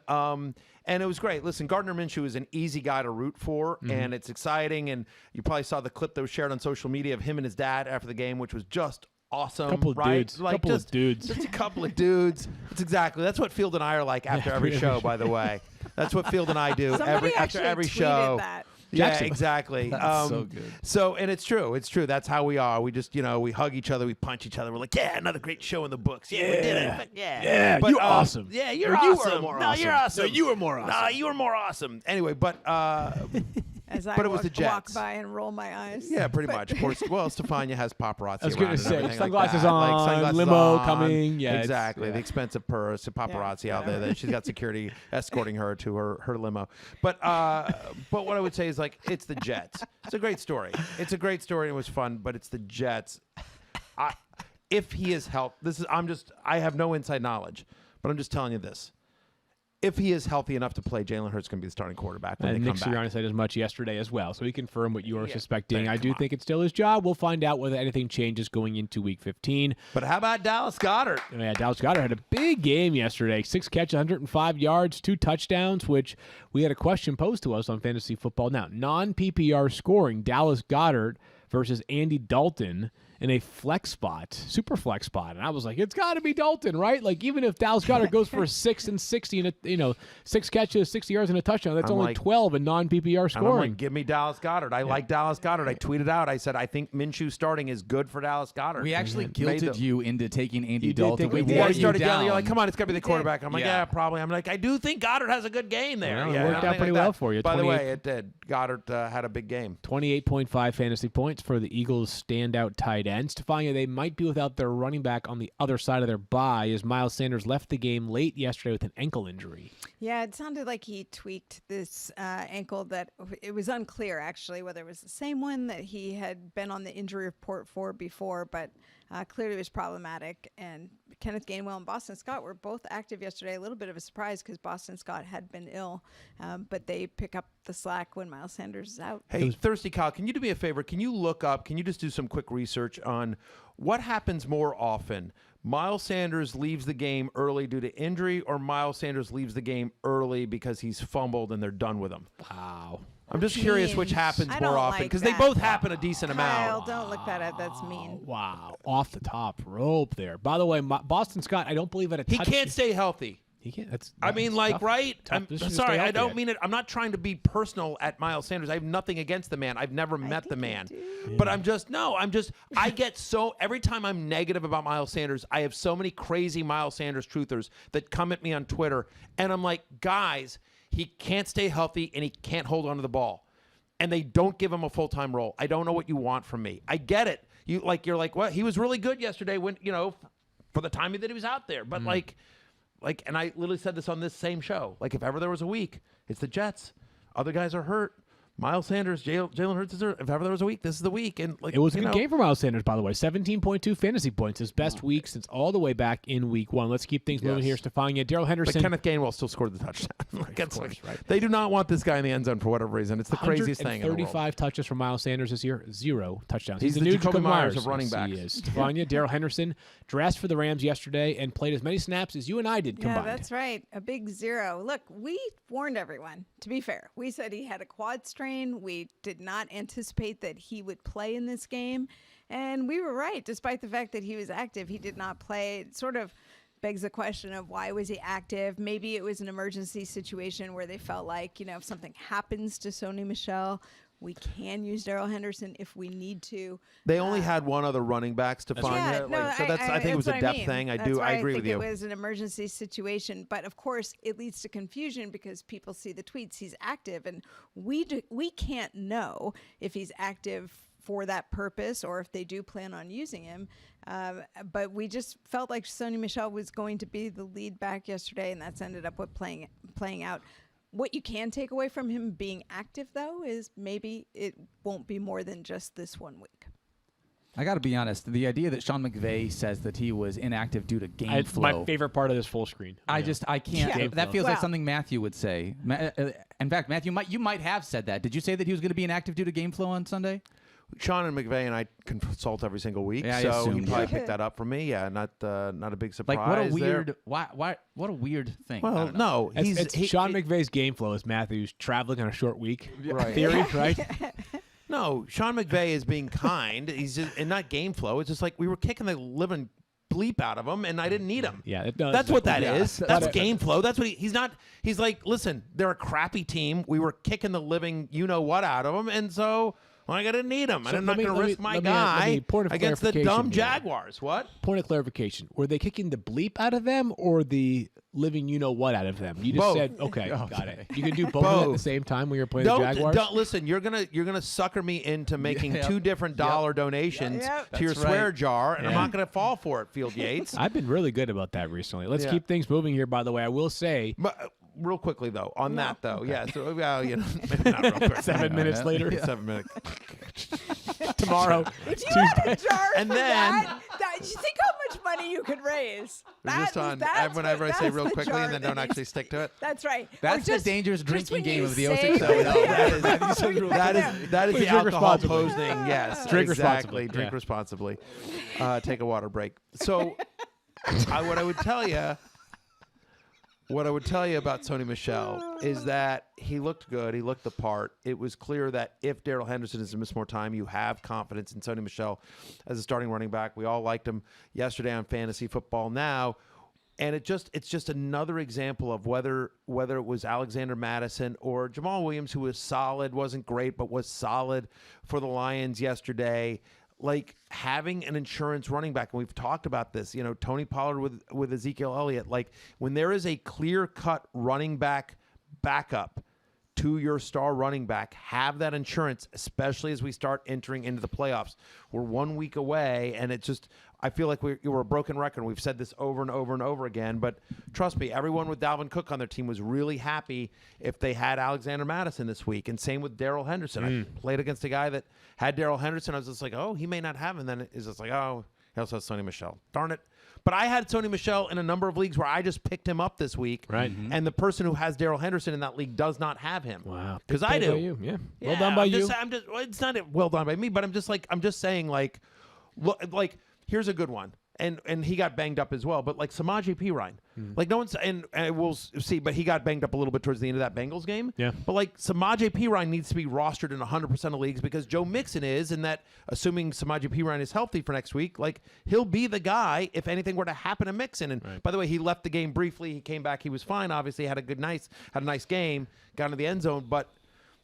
And it was great. Listen, Gardner Minshew is an easy guy to root for, and it's exciting. And you probably saw the clip that was shared on social media of him and his dad after the game, which was just awesome. Couple of right? dudes. Couple of dudes. Just a couple of dudes. That's what Field and I are like after every show, by the way. That's what Field and I do Somebody after every tweeted show. That. Yeah, exactly. That's so good. So, and it's true. It's true. That's how we are. We just, we hug each other. We punch each other. We're like, yeah, another great show in the books. Yeah, we did it. Yeah, But, you're awesome. Yeah, you're Or awesome. You were more no, awesome. you're awesome. No, you were more awesome. No, you were more awesome. Anyway, but As I But it was the walk Jets. by and roll my eyes. yeah, pretty much. Of course, well, Stephania has paparazzi. I was going around to and say, everything sunglasses like that. on, sunglasses limo on. coming. Yeah, exactly. The expensive purse, the paparazzi out there. That she's got security escorting her to her limo. But what I would say is like it's the Jets. It's a great story. It's a great story and it was fun. But it's the Jets. If he is helped, I have no inside knowledge, but I'm just telling you this. If he is healthy enough to play, Jalen Hurts is going to be the starting quarterback when And they Nick come back. Sirianni said as much yesterday as well, so he confirmed what you were suspecting. Man, I do think it's still his job. We'll find out whether anything changes going into Week 15. But how about Dallas Goedert? Yeah, Dallas Goedert had a big game yesterday. 6 catches, 105 yards, 2 touchdowns, which we had a question posed to us on Fantasy Football Now. Non-PPR scoring, Dallas Goedert versus Andy Dalton in a flex spot, super flex spot. And I was like, it's got to be Dalton, right? Like, even if Dallas Goedert goes for 6 and 60 and 6 catches, 60 yards and a touchdown, that's I'm only like- 12 in non-PPR And I'm scoring. like, give me Dallas Goedert. I like Dallas Goedert. I tweeted out. I said, I think Minshew starting is good for Dallas Goedert. We actually Made guilted you into taking Andy You did Dalton. take We him. Yeah, wore I wore started you yelling. down. You're like, come on, it's got to be the quarterback. I'm like, Yeah. yeah, probably. I'm like, I do think Goddard has a good game there. Well, it yeah, worked out something pretty like well that. for you. By the 28 way, it did. Goddard had a big game. 28.5 fantasy points for the Eagles' standout tight end. Stephania, they might be without their running back on the other side of their bye as Miles Sanders left the game late yesterday with an ankle injury. Yeah, it sounded like he tweaked this ankle that it was unclear, actually, whether it was the same one that he had been on the injury report for before, but clearly it was problematic. And Kenneth Gainwell and Boston Scott were both active yesterday. A little bit of a surprise because Boston Scott had been ill, but they pick up the slack when Miles Sanders is out. Hey, Thirsty Kyle, can you do me a favor? Can you just do some quick research on what happens more often? Miles Sanders leaves the game early due to injury, or Miles Sanders leaves the game early because he's fumbled and they're done with him? Wow. I'm just curious which happens I more don't often like because they that. both happen a decent Kyle, amount. don't look that up. That's mean. Wow. Off the top rope there. By the way, Boston Scott, I don't believe at a He touch. can't stay healthy. He can't. That's I mean, like, tough. right? Tough I'm position to sorry, stay I healthy don't at. mean it. I'm not trying to be personal at Miles Sanders. I have nothing against the man. I've never met the think you man. do. But I get so, every time I'm negative about Miles Sanders, I have so many crazy Miles Sanders truthers that come at me on Twitter. And I'm like, guys, he can't stay healthy and he can't hold on to the ball. And they don't give him a full-time role. I don't know what you want from me. I get it. You're like, what? He was really good yesterday when, for the time that he was out there. But and I literally said this on this same show. Like, if ever there was a week, it's the Jets. Other guys are hurt. Miles Sanders, Jalen Hurts is hurt. If ever there was a week, this is the week. And like, It was a good game for Miles Sanders, by the way. 17.2 fantasy points, his best week since all the way back in week 1. Let's keep things moving here. Stephania, Darrell But Henderson. Kenneth Gainwell still scored the touchdown. course, right. They do not want this guy in the end zone for whatever reason. It's the craziest thing in the world. 35 touches from Miles Sanders this year, 0 touchdowns. He's the new Jacoby Jacoby Myers of running Yes, backs. He is. Stephania, Darrell Henderson dressed for the Rams yesterday and played as many snaps as you and I did combined. Yeah, that's right. A big 0. Look, we warned everyone, to be fair. We said he had a quad strain. We did not anticipate that he would play in this game. And we were right. Despite the fact that he was active, he did not play. It sort of begs the question of why was he active? Maybe it was an emergency situation where they felt like, if something happens to Sony Michel, we can use Darrell Henderson if we need to. They only had one other running back, Stephania. I think it was a depth thing. I agree with you. I think it was an emergency situation, but of course it leads to confusion because people see the tweets. He's active, and we can't know if he's active for that purpose or if they do plan on using him. But we just felt like Sony Michel was going to be the lead back yesterday, and that's ended up with playing out. What you can take away from him being active, though, is maybe it won't be more than just this 1 week. I got to be honest. The idea that Sean McVay says that he was inactive due to game flow. My favorite part of this full screen. I can't. Yeah. That feels like Well- something Matthew would say. In fact, Matthew, you might have said that. Did you say that he was going to be inactive due to game flow on Sunday? Sean and McVay and I consult every single week, Yeah, I so he assumed. probably picked that up from me. Yeah, not a big surprise. Like, what a there. weird. Why? What a weird thing. I Well, don't know. no, Sean McVay's game flow is Matthews traveling on a short week Right. theory, right? No, Sean McVay is being kind. He's just, and not game flow. It's just like we were kicking the living bleep out of him, and I didn't need him. Yeah, that's what that is. That's but- game flow. That's what he's not. He's like, listen, they're a crappy team. We were kicking the living you-know-what out of them, and so I didn't need him. So I'm not going to risk my let guy me point of against the clarification dumb here. Jaguars. What? Point of clarification. Were they kicking the bleep out of them or the living you-know-what out of them? You just Both. said, okay, got it. You can do both of them at the same time when you're playing the Jaguars? Don't listen. You're gonna sucker me into making Yep. $2 different donations Yep. to your That's swear right. jar, and I'm Yeah. not going to fall for it, Field Yates. I've been really good about that recently. Let's Yeah. keep things moving here, by the way. I will say, But real quickly though, on that though, yeah. So well, maybe not real quick. 7 minutes later, 7 minutes. tomorrow, If you had a jar And for then- that, you think how much money you could raise. Just on whenever I say real quickly and then don't actually stick to it. That's right. That's Or the dangerous just drinking when game you of the say- 06 show. No, that is Please the drink alcohol responsibly. posting. Yes, Drink exactly. responsibly, Drink yeah. responsibly. Take a water break. So, what I would tell you. What I would tell you about Sony Michel is that he looked good. He looked the part. It was clear that if Darrell Henderson is to miss more time, you have confidence in Sony Michel as a starting running back. We all liked him yesterday on Fantasy Football Now. And it's just another example of whether it was Alexander Mattison or Jamaal Williams, who was solid, wasn't great, but was solid for the Lions yesterday. Like having an insurance running back, and we've talked about this, Tony Pollard with Ezekiel Elliott. Like when there is a clear-cut running back backup to your star running back, have that insurance, especially as we start entering into the playoffs. We're 1 week away, and I feel like we're a broken record. We've said this over and over and over again, but trust me, everyone with Dalvin Cook on their team was really happy if they had Alexander Mattison this week, and same with Darrell Henderson. I played against a guy that had Darrell Henderson. I was just like, oh, he may not have him. And then it's just like, oh, he also has Sony Michel. Darn it. But I had Sony Michel in a number of leagues where I just picked him up this week. Right. And the person who has Darrell Henderson in that league does not have him. wow. Because Big I play do. by you. Yeah. Well done by you. Well, it's not well done by me, but I'm just saying, like, look, like, here's a good one. And he got banged up as well, but like Samaje Perine, like no one's and we'll see, but he got banged up a little bit towards the end of that Bengals game. Yeah. But like Samaje Perine needs to be rostered in 100% of leagues because Joe Mixon is, and that assuming Samaje Perine is healthy for next week, like he'll be the guy if anything were to happen to Mixon. And by the way, he left the game briefly. He came back. He was fine. Obviously, had a nice game. Got into the end zone, but.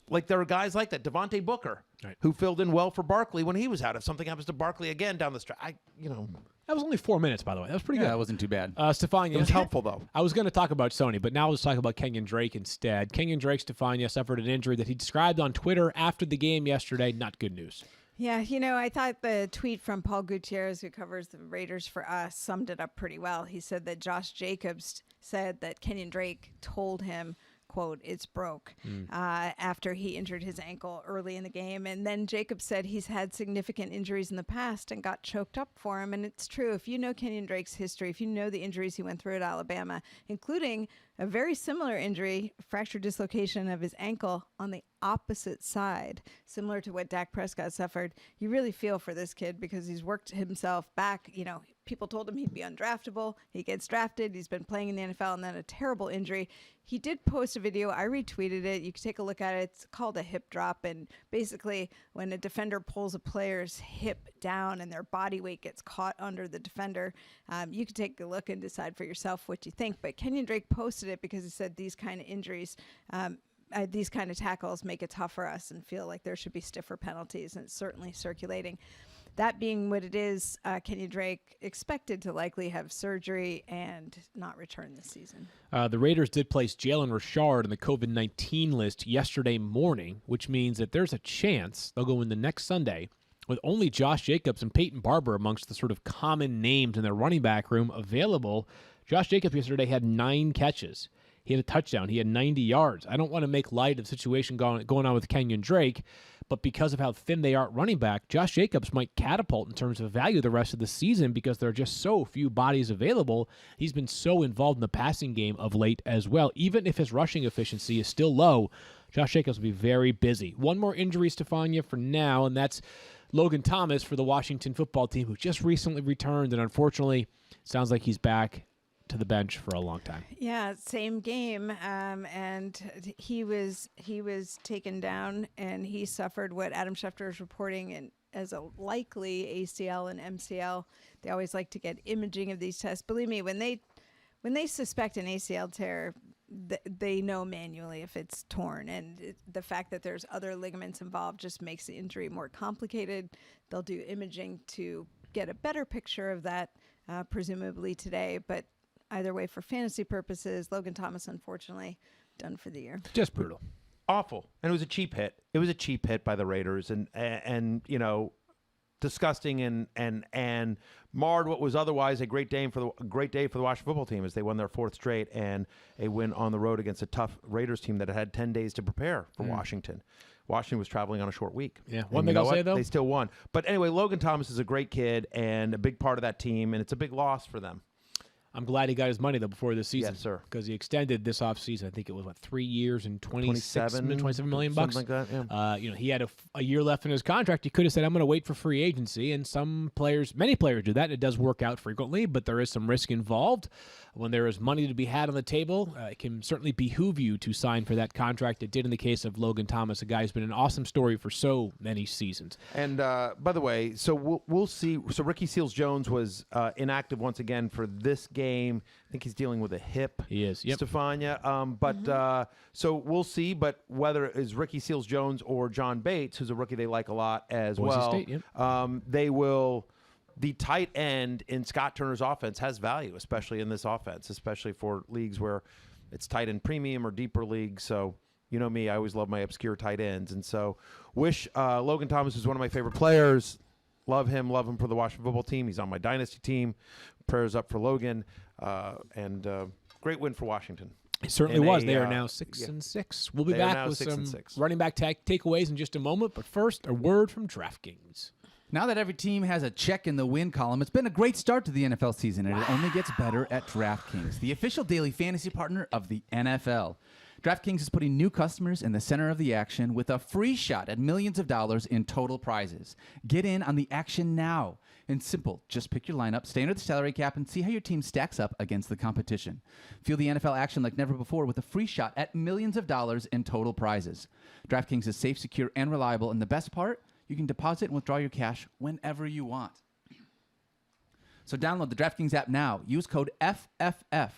Like there are guys like that, Devontae Booker, who filled in well for Barkley when he was out. If something happens to Barkley again down the stretch, That was only 4 minutes, by the way. That was pretty Yeah, good. that wasn't too bad. Stephania. it was helpful though. I was going to talk about Sony, but now let's talk about Kenyan Drake instead. Kenyan Drake, Stephania, suffered an injury that he described on Twitter after the game yesterday. Not good news. Yeah, I thought the tweet from Paul Gutierrez, who covers the Raiders for us, summed it up pretty well. He said that Josh Jacobs said that Kenyan Drake told him, quote, it's broke, after he injured his ankle early in the game. And then Jacobs said he's had significant injuries in the past and got choked up for him. And it's true. If you know Kenyan Drake's history, if you know the injuries he went through at Alabama, including a very similar injury, fractured dislocation of his ankle on the opposite side, similar to what Dak Prescott suffered, you really feel for this kid because he's worked himself back. People told him he'd be undraftable. He gets drafted. He's been playing in the NFL and then a terrible injury. He did post a video. I retweeted it. You can take a look at it. It's called a hip drop. And basically, when a defender pulls a player's hip down and their body weight gets caught under the defender, you can take a look and decide for yourself what you think. But Kenyan Drake posted it because he said these kind of injuries, these kind of tackles make it tough for us and feel like there should be stiffer penalties. And it's certainly circulating. That being what it is, Kenyan Drake expected to likely have surgery and not return this season. The Raiders did place Jalen Richard on the COVID-19 list yesterday morning, which means that there's a chance they'll go in the next Sunday with only Josh Jacobs and Peyton Barber amongst the sort of common names in their running back room available. Josh Jacobs yesterday had 9 catches. He had a touchdown. He had 90 yards. I don't want to make light of the situation going on with Kenyan Drake, but because of how thin they are at running back, Josh Jacobs might catapult in terms of value the rest of the season because there are just so few bodies available. He's been so involved in the passing game of late as well. Even if his rushing efficiency is still low, Josh Jacobs will be very busy. One more injury, Stephania, for now, and that's Logan Thomas for the Washington football team, who just recently returned, and unfortunately, sounds like he's back to the bench for a long time. Yeah, same game, and he was taken down, and he suffered what Adam Schefter is reporting as a likely ACL and MCL. They always like to get imaging of these tests. Believe me, when they suspect an ACL tear, they know manually if it's torn, and the fact that there's other ligaments involved just makes the injury more complicated. They'll do imaging to get a better picture of that, presumably today. But either way, for fantasy purposes, Logan Thomas, unfortunately, done for the year. Just brutal. Awful. And it was a cheap hit. It was a cheap hit by the Raiders, and you know, disgusting and marred what was otherwise a great day for the Washington football team as they won their 4th straight and a win on the road against a tough Raiders team that had 10 days to prepare for Washington. Washington was traveling on a short week. Yeah, one thing I'll say, though, they still won. But anyway, Logan Thomas is a great kid and a big part of that team, and it's a big loss for them. I'm glad he got his money, though, before this season. Yes, sir. Because he extended this offseason. I think it was, 3 years and $27 million. Something like that, yeah. You know, he had a year left in his contract. He could have said, I'm going to wait for free agency. And many players do that. And it does work out frequently, but there is some risk involved. When there is money to be had on the table, it can certainly behoove you to sign for that contract. It did in the case of Logan Thomas, a guy who's been an awesome story for so many seasons. And by the way, so we'll see. So Ricky Seals-Jones was inactive once again for this game. I think he's dealing with a hip. He is, yep. Stephania. So we'll see. But whether it is Ricky Seals-Jones or John Bates, who's a rookie they like a lot as Boise well, State, yep. They will. The tight end in Scott Turner's offense has value, especially in this offense, especially for leagues where it's tight end premium or deeper leagues. So, you know me, I always love my obscure tight ends. And so wish Logan Thomas is one of my favorite players. Love him for the Washington football team. He's on my dynasty team. Prayers up for Logan. And great win for Washington. It certainly was. They are now 6-6. We'll be back with some running back takeaways in just a moment. But first, a word from DraftKings. Now that every team has a check in the win column, it's been a great start to the NFL season, and it only gets better at DraftKings, the official daily fantasy partner of the NFL. DraftKings is putting new customers in the center of the action with a free shot at millions of dollars in total prizes. Get in on the action now. And simple, just pick your lineup, stay under the salary cap, and see how your team stacks up against the competition. Feel the NFL action like never before with a free shot at millions of dollars in total prizes. DraftKings is safe, secure, and reliable, and the best part, you can deposit and withdraw your cash whenever you want. So download the DraftKings app now. Use code FFF.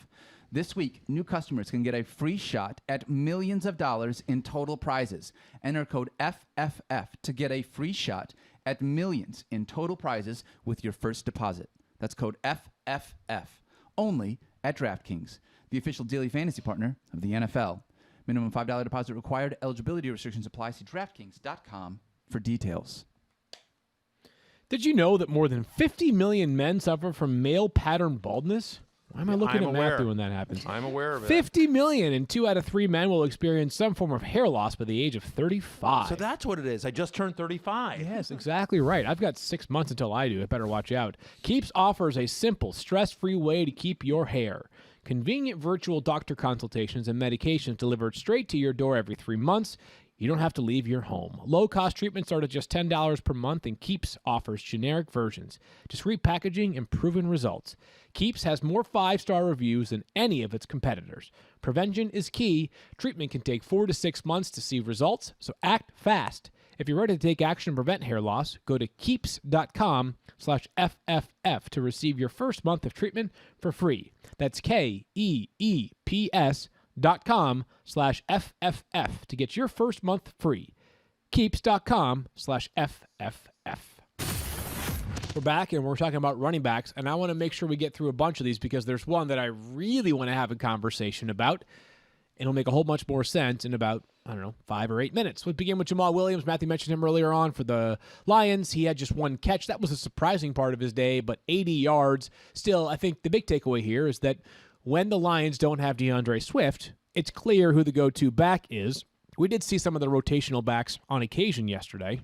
This week, new customers can get a free shot at millions of dollars in total prizes. Enter code FFF to get a free shot at millions in total prizes with your first deposit. That's code FFF. Only at DraftKings, the official daily fantasy partner of the NFL. Minimum $5 deposit required. Eligibility restrictions apply. See DraftKings.com for details. Did you know that more than 50 million men suffer from male pattern baldness? Why am I looking at Matthew when that happens? I'm aware of it. 50 million, and 2 out of 3 men will experience some form of hair loss by the age of 35. So that's what it is. I just turned 35. Yes, exactly right. I've got 6 months until I do. I better watch out. Keeps offers a simple, stress-free way to keep your hair. Convenient virtual doctor consultations and medications delivered straight to your door every 3 months. You don't have to leave your home. Low-cost treatments start at just $10 per month, and Keeps offers generic versions, discreet packaging, and proven results. Keeps has more 5-star reviews than any of its competitors. Prevention is key. Treatment can take 4 to 6 months to see results, so act fast. If you're ready to take action and prevent hair loss, go to keeps.com/FFF to receive your first month of treatment for free. That's KEEPS.com/FFF to get your first month free. Keeps.com/FFF. We're back, and we're talking about running backs, and I want to make sure we get through a bunch of these because there's one that I really want to have a conversation about. It'll make a whole bunch more sense in about, 5 or 8 minutes. We'll begin with Jamaal Williams. Matthew mentioned him earlier on for the Lions. He had just 1 catch. That was a surprising part of his day, but 80 yards. Still, I think the big takeaway here is that when the Lions don't have DeAndre Swift, it's clear who the go-to back is. We did see some of the rotational backs on occasion yesterday.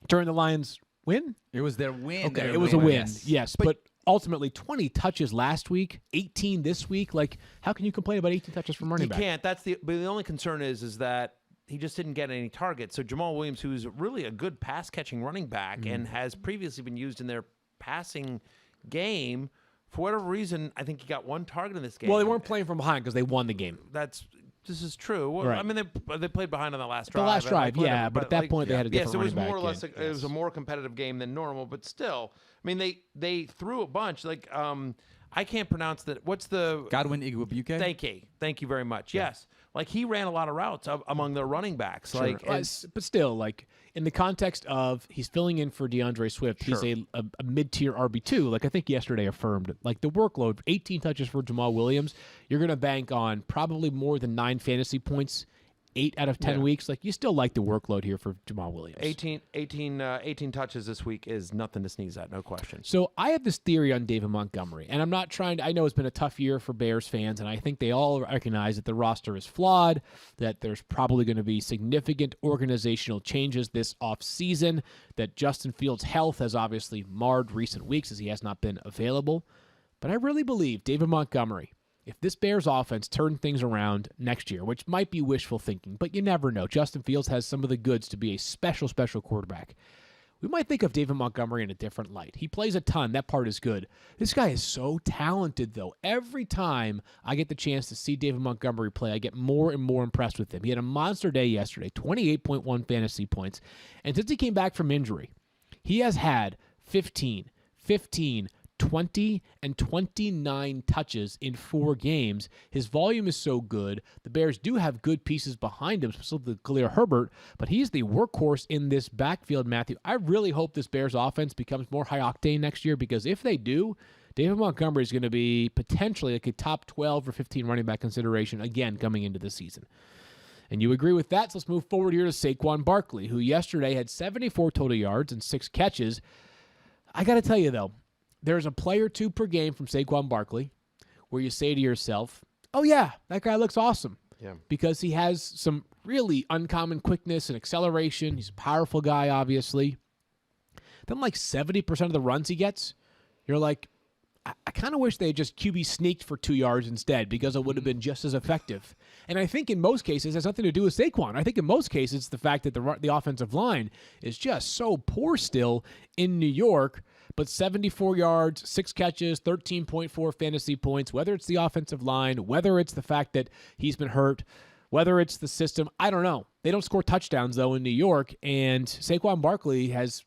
During the Lions' win? It was their win. Okay, it was a win, yes. But ultimately, 20 touches last week, 18 this week. Like, how can you complain about 18 touches from running back? You can't. But the only concern is that he just didn't get any targets. So Jamaal Williams, who's really a good pass-catching running back and has previously been used in their passing game For whatever reason, I think he got one target in this game. Well, they weren't playing from behind because they won the game. This is true. Well, Right. I mean, they played behind on the last drive. The last drive, whatever, yeah, but at that point they had a different Yes, it was running more or back less. in. It was a more competitive game than normal, but still, I mean, they threw a bunch. I can't pronounce that. What's the Godwin Igwebuike? Thank you very much. Yes, he ran a lot of routes among their running backs. Sure. But still, in the context of he's filling in for DeAndre Swift, he's a mid-tier RB2. I think yesterday affirmed, the workload, 18 touches for Jamaal Williams, you're going to bank on probably more than 9 fantasy points 8 out of 10 weeks. You still like the workload here for Jamaal Williams. 18 touches this week is nothing to sneeze at, no question. So I have this theory on David Montgomery, and I'm not trying to, I know it's been a tough year for Bears fans, and I think they all recognize that the roster is flawed, that there's probably going to be significant organizational changes this offseason, that Justin Fields' health has obviously marred recent weeks as he has not been available. But I really believe David Montgomery, if this Bears offense turned things around next year, which might be wishful thinking, but you never know. Justin Fields has some of the goods to be a special quarterback. We might think of David Montgomery in a different light. He plays a ton. That part is good. This guy is so talented, though. Every time I get the chance to see David Montgomery play, I get more and more impressed with him. He had a monster day yesterday, 28.1 fantasy points. And since he came back from injury, he has had 15, 20, and 29 touches in 4 games. His volume is so good. The Bears do have good pieces behind him, specifically Khalil Herbert, but he's the workhorse in this backfield, Matthew. I really hope this Bears offense becomes more high-octane next year, because if they do, David Montgomery is going to be potentially a top 12 or 15 running back consideration again coming into the season. And you agree with that, so let's move forward here to Saquon Barkley, who yesterday had 74 total yards and 6 catches. I got to tell you, though, there's a play or two per game from Saquon Barkley where you say to yourself, oh, yeah, that guy looks awesome. Yeah. Because he has some really uncommon quickness and acceleration. He's a powerful guy, obviously. Then 70% of the runs he gets, you're like, I kind of wish they had just QB sneaked for 2 yards instead, because it would have been just as effective. And I think in most cases it has nothing to do with Saquon. I think in most cases it's the fact that the offensive line is just so poor still in New York. But 74 yards, 6 catches, 13.4 fantasy points, whether it's the offensive line, whether it's the fact that he's been hurt, whether it's the system, I don't know. They don't score touchdowns, though, in New York, and Saquon Barkley has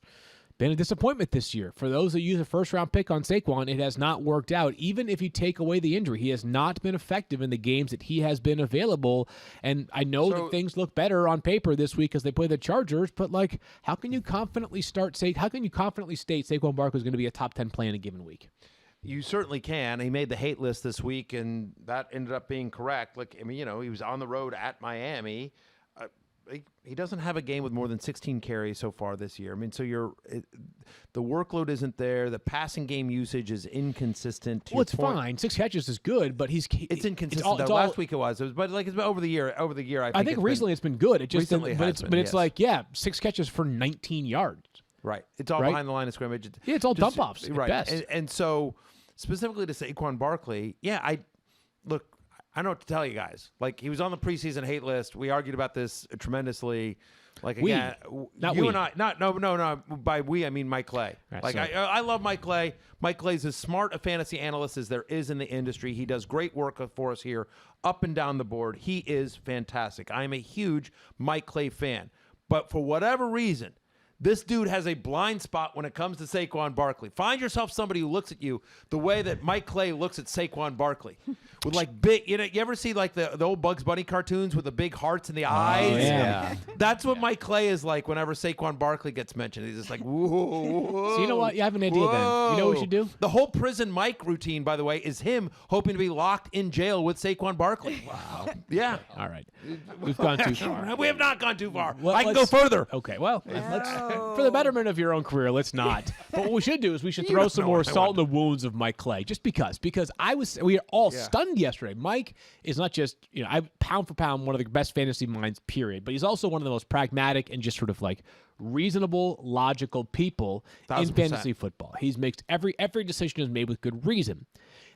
been a disappointment this year. For those that use a first-round pick on Saquon, it has not worked out. Even if you take away the injury, he has not been effective in the games that he has been available. And I know that things look better on paper this week as they play the Chargers, but how can you confidently state Saquon Barkley is going to be a top 10 play in a given week? You certainly can. He made the hate list this week, and that ended up being correct. He was on the road at Miami. He doesn't have a game with more than 16 carries so far this year. The workload isn't there. The passing game usage is inconsistent. Well, it's fine. 6 catches is good, but it's inconsistent. Last week it was, but it's over the year. I think recently it's been good. It just it's 6 catches for 19 yards. Right. It's all behind the line of scrimmage. Yeah, it's all dump offs. Right. At best. And so specifically to Saquon Barkley, I don't know what to tell you guys. He was on the preseason hate list. We argued about this tremendously. Not you we. and I. No. By we, I mean Mike Clay. Right, I love Mike Clay. Mike Clay's as smart a fantasy analyst as there is in the industry. He does great work for us here, up and down the board. He is fantastic. I am a huge Mike Clay fan. But for whatever reason, this dude has a blind spot when it comes to Saquon Barkley. Find yourself somebody who looks at you the way that Mike Clay looks at Saquon Barkley. With big, you ever see the old Bugs Bunny cartoons with the big hearts in the eyes? Yeah. That's what Mike Clay is like whenever Saquon Barkley gets mentioned. He's just like, whoa. So you know what? You have an idea then. You know what we should do? The whole prison Mike routine, by the way, is him hoping to be locked in jail with Saquon Barkley. Wow. Yeah. All right. We've gone too far. We have not gone too far. Well, I can go further. Okay. Well, let's, for the betterment of your own career, let's not. But what we should do is we should throw some more salt in the wounds of Mike Clay, just because we are all stunned yesterday. Mike is not just, pound for pound, one of the best fantasy minds, period. But he's also one of the most pragmatic and just sort of reasonable, logical people 1,000%. In fantasy football. He makes every decision is made with good reason,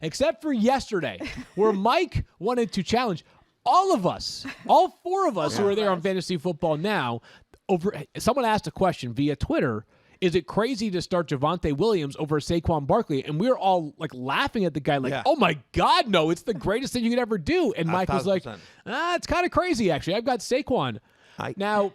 except for yesterday, where Mike wanted to challenge all of us, all 4 of us who are there on fantasy football now. Someone asked a question via Twitter. is it crazy to start Javonte Williams over Saquon Barkley? And we're all like laughing at the guy like, oh my God, no, it's the greatest thing you could ever do. And Mike was like, it's kind of crazy, actually. I've got Saquon. Now,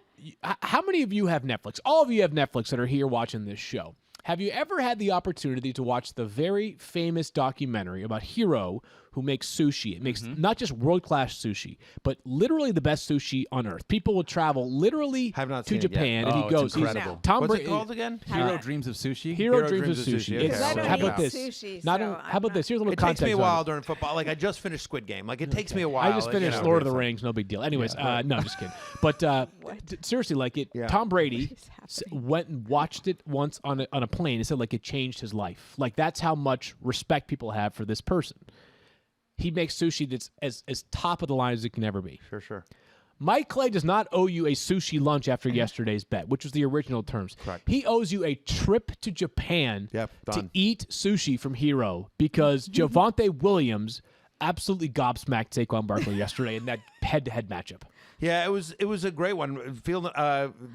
how many of you have Netflix? All of you have Netflix that are here watching this show. Have you ever had the opportunity to watch the very famous documentary about Hiro who makes sushi? It makes not just world-class sushi, but literally the best sushi on earth. People will travel literally to Japan, and he goes. Incredible. What's it called again? Hiro Dreams of Sushi. Hiro Dreams of Sushi. Okay. How about this? How about this? Here's a little context. It takes me a while during football. Like I just finished Squid Game. Like it takes me a while. I just finished Lord of the Rings. No big deal. Anyways, no, I'm just kidding. But seriously, like it. Tom Brady went and watched it once on a plane and said like it changed his life. Like that's how much respect people have for this person. He makes sushi that's as top of the line as it can ever be. Sure. Mike Clay does not owe you a sushi lunch after yesterday's bet, which was the original terms. Correct. He owes you a trip to Japan to eat sushi from Hiro because Javonte Williams absolutely gobsmacked Saquon Barkley yesterday in that head-to-head matchup. Yeah, it was a great one.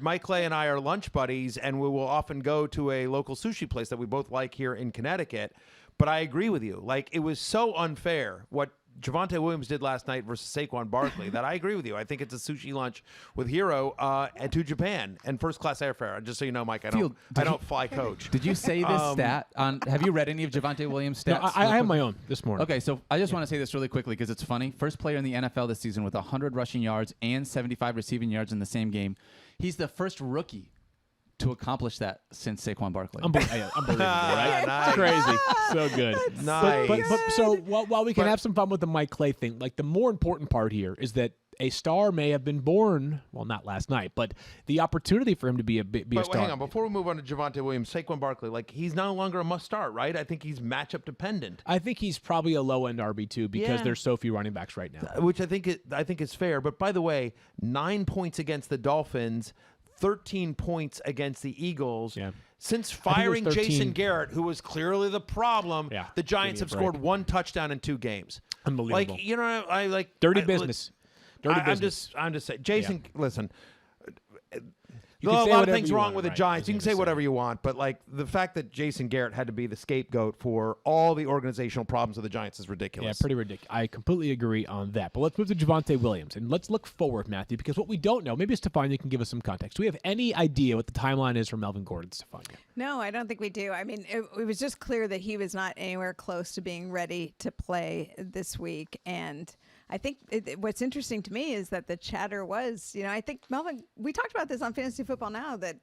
Mike Clay and I are lunch buddies, and we will often go to a local sushi place that we both like here in Connecticut. But I agree with you. Like, it was so unfair what Javonte Williams did last night versus Saquon Barkley that I agree with you. I think it's a sushi lunch with Hiro to Japan and first-class airfare. Just so you know, Mike, I don't fly coach. Did you say this stat? Have you read any of Javonte Williams' stats? No, I have my own this morning. Okay, so I just want to say this really quickly because it's funny. First player in the NFL this season with 100 rushing yards and 75 receiving yards in the same game. He's the first rookie to accomplish that since Saquon Barkley. Unbelievable, right? Nice. It's crazy. So good. Nice. But so while we can have some fun with the Mike Clay thing, like the more important part here is that a star may have been born, well, not last night, but the opportunity for him to be a star. Hang on, before we move on to Javonte Williams, Saquon Barkley, like he's no longer a must start, right? I think he's matchup dependent. I think he's probably a low end RB2 because there's so few running backs right now. Which I think is fair. But by the way, 9 points against the Dolphins, 13 points against the Eagles. Yeah. Since firing Jason Garrett, who was clearly the problem, the Giants have scored 1 touchdown in 2 games. Unbelievable. Like, you know, I like dirty business. I'm just saying, Jason. Listen, You There's can a say lot of whatever things you wrong want, with the right, Giants. as You you can say just whatever you want, but like the fact that Jason Garrett had to be the scapegoat for all the organizational problems of the Giants is ridiculous. Yeah, pretty ridiculous. I completely agree on that. But let's move to Javonte Williams, and let's look forward, Matthew, because what we don't know, maybe Stephania can give us some context. Do we have any idea what the timeline is for Melvin Gordon, Stephania? No, I don't think we do. I mean, it was just clear that he was not anywhere close to being ready to play this week. And I think what's interesting to me is that the chatter was, I think Melvin, we talked about this on Fantasy Football Now, that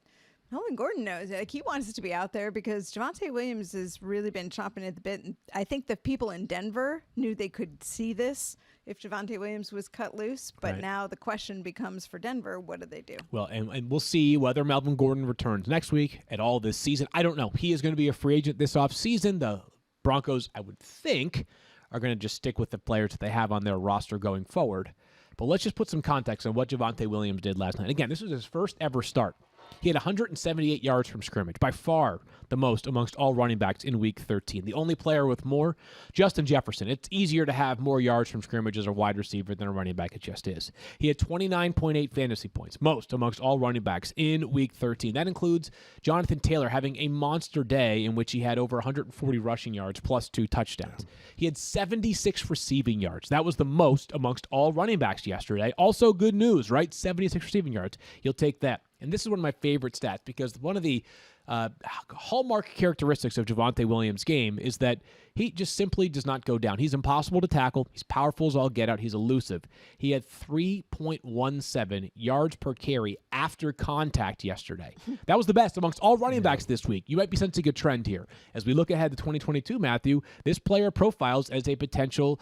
Melvin Gordon knows, like, he wants to be out there because Javonte Williams has really been chomping at the bit. And I think the people in Denver knew they could see this if Javonte Williams was cut loose. But now the question becomes for Denver, what do they do? Well, and we'll see whether Melvin Gordon returns next week at all this season. I don't know. He is going to be a free agent this offseason. The Broncos, I would think, are going to just stick with the players that they have on their roster going forward. But let's just put some context on what Javonte Williams did last night. Again, this was his first ever start. He had 178 yards from scrimmage, by far the most amongst all running backs in Week 13. The only player with more, Justin Jefferson. It's easier to have more yards from scrimmage as a wide receiver than a running back. It just is. He had 29.8 fantasy points, most amongst all running backs in Week 13. That includes Jonathan Taylor having a monster day in which he had over 140 rushing yards plus 2 touchdowns. He had 76 receiving yards. That was the most amongst all running backs yesterday. Also good news, right? 76 receiving yards. You'll take that. And this is one of my favorite stats because one of the hallmark characteristics of Javonte Williams' game is that he just simply does not go down. He's impossible to tackle. He's powerful as all get out. He's elusive. He had 3.17 yards per carry after contact yesterday. That was the best amongst all running backs this week. You might be sensing a trend here. As we look ahead to 2022, Matthew, this player profiles as a potential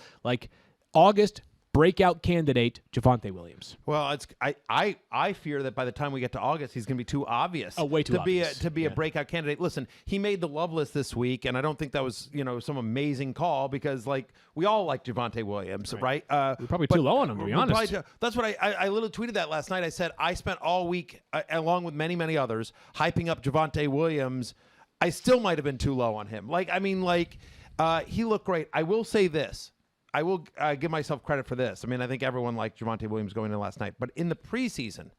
August breakout candidate, Javonte Williams. Well, I fear that by the time we get to August, he's going to be too obvious. Oh, way too obvious. To be a breakout candidate. Listen, he made the love list this week, and I don't think that was some amazing call because we all like Javonte Williams, right? We're probably too low on him, to be honest. That's what I literally tweeted that last night. I said I spent all week, along with many, many others, hyping up Javonte Williams. I still might have been too low on him. He looked great. I will say this. I will give myself credit for this. I mean, I think everyone liked Javonte Williams going in last night. But in the preseason,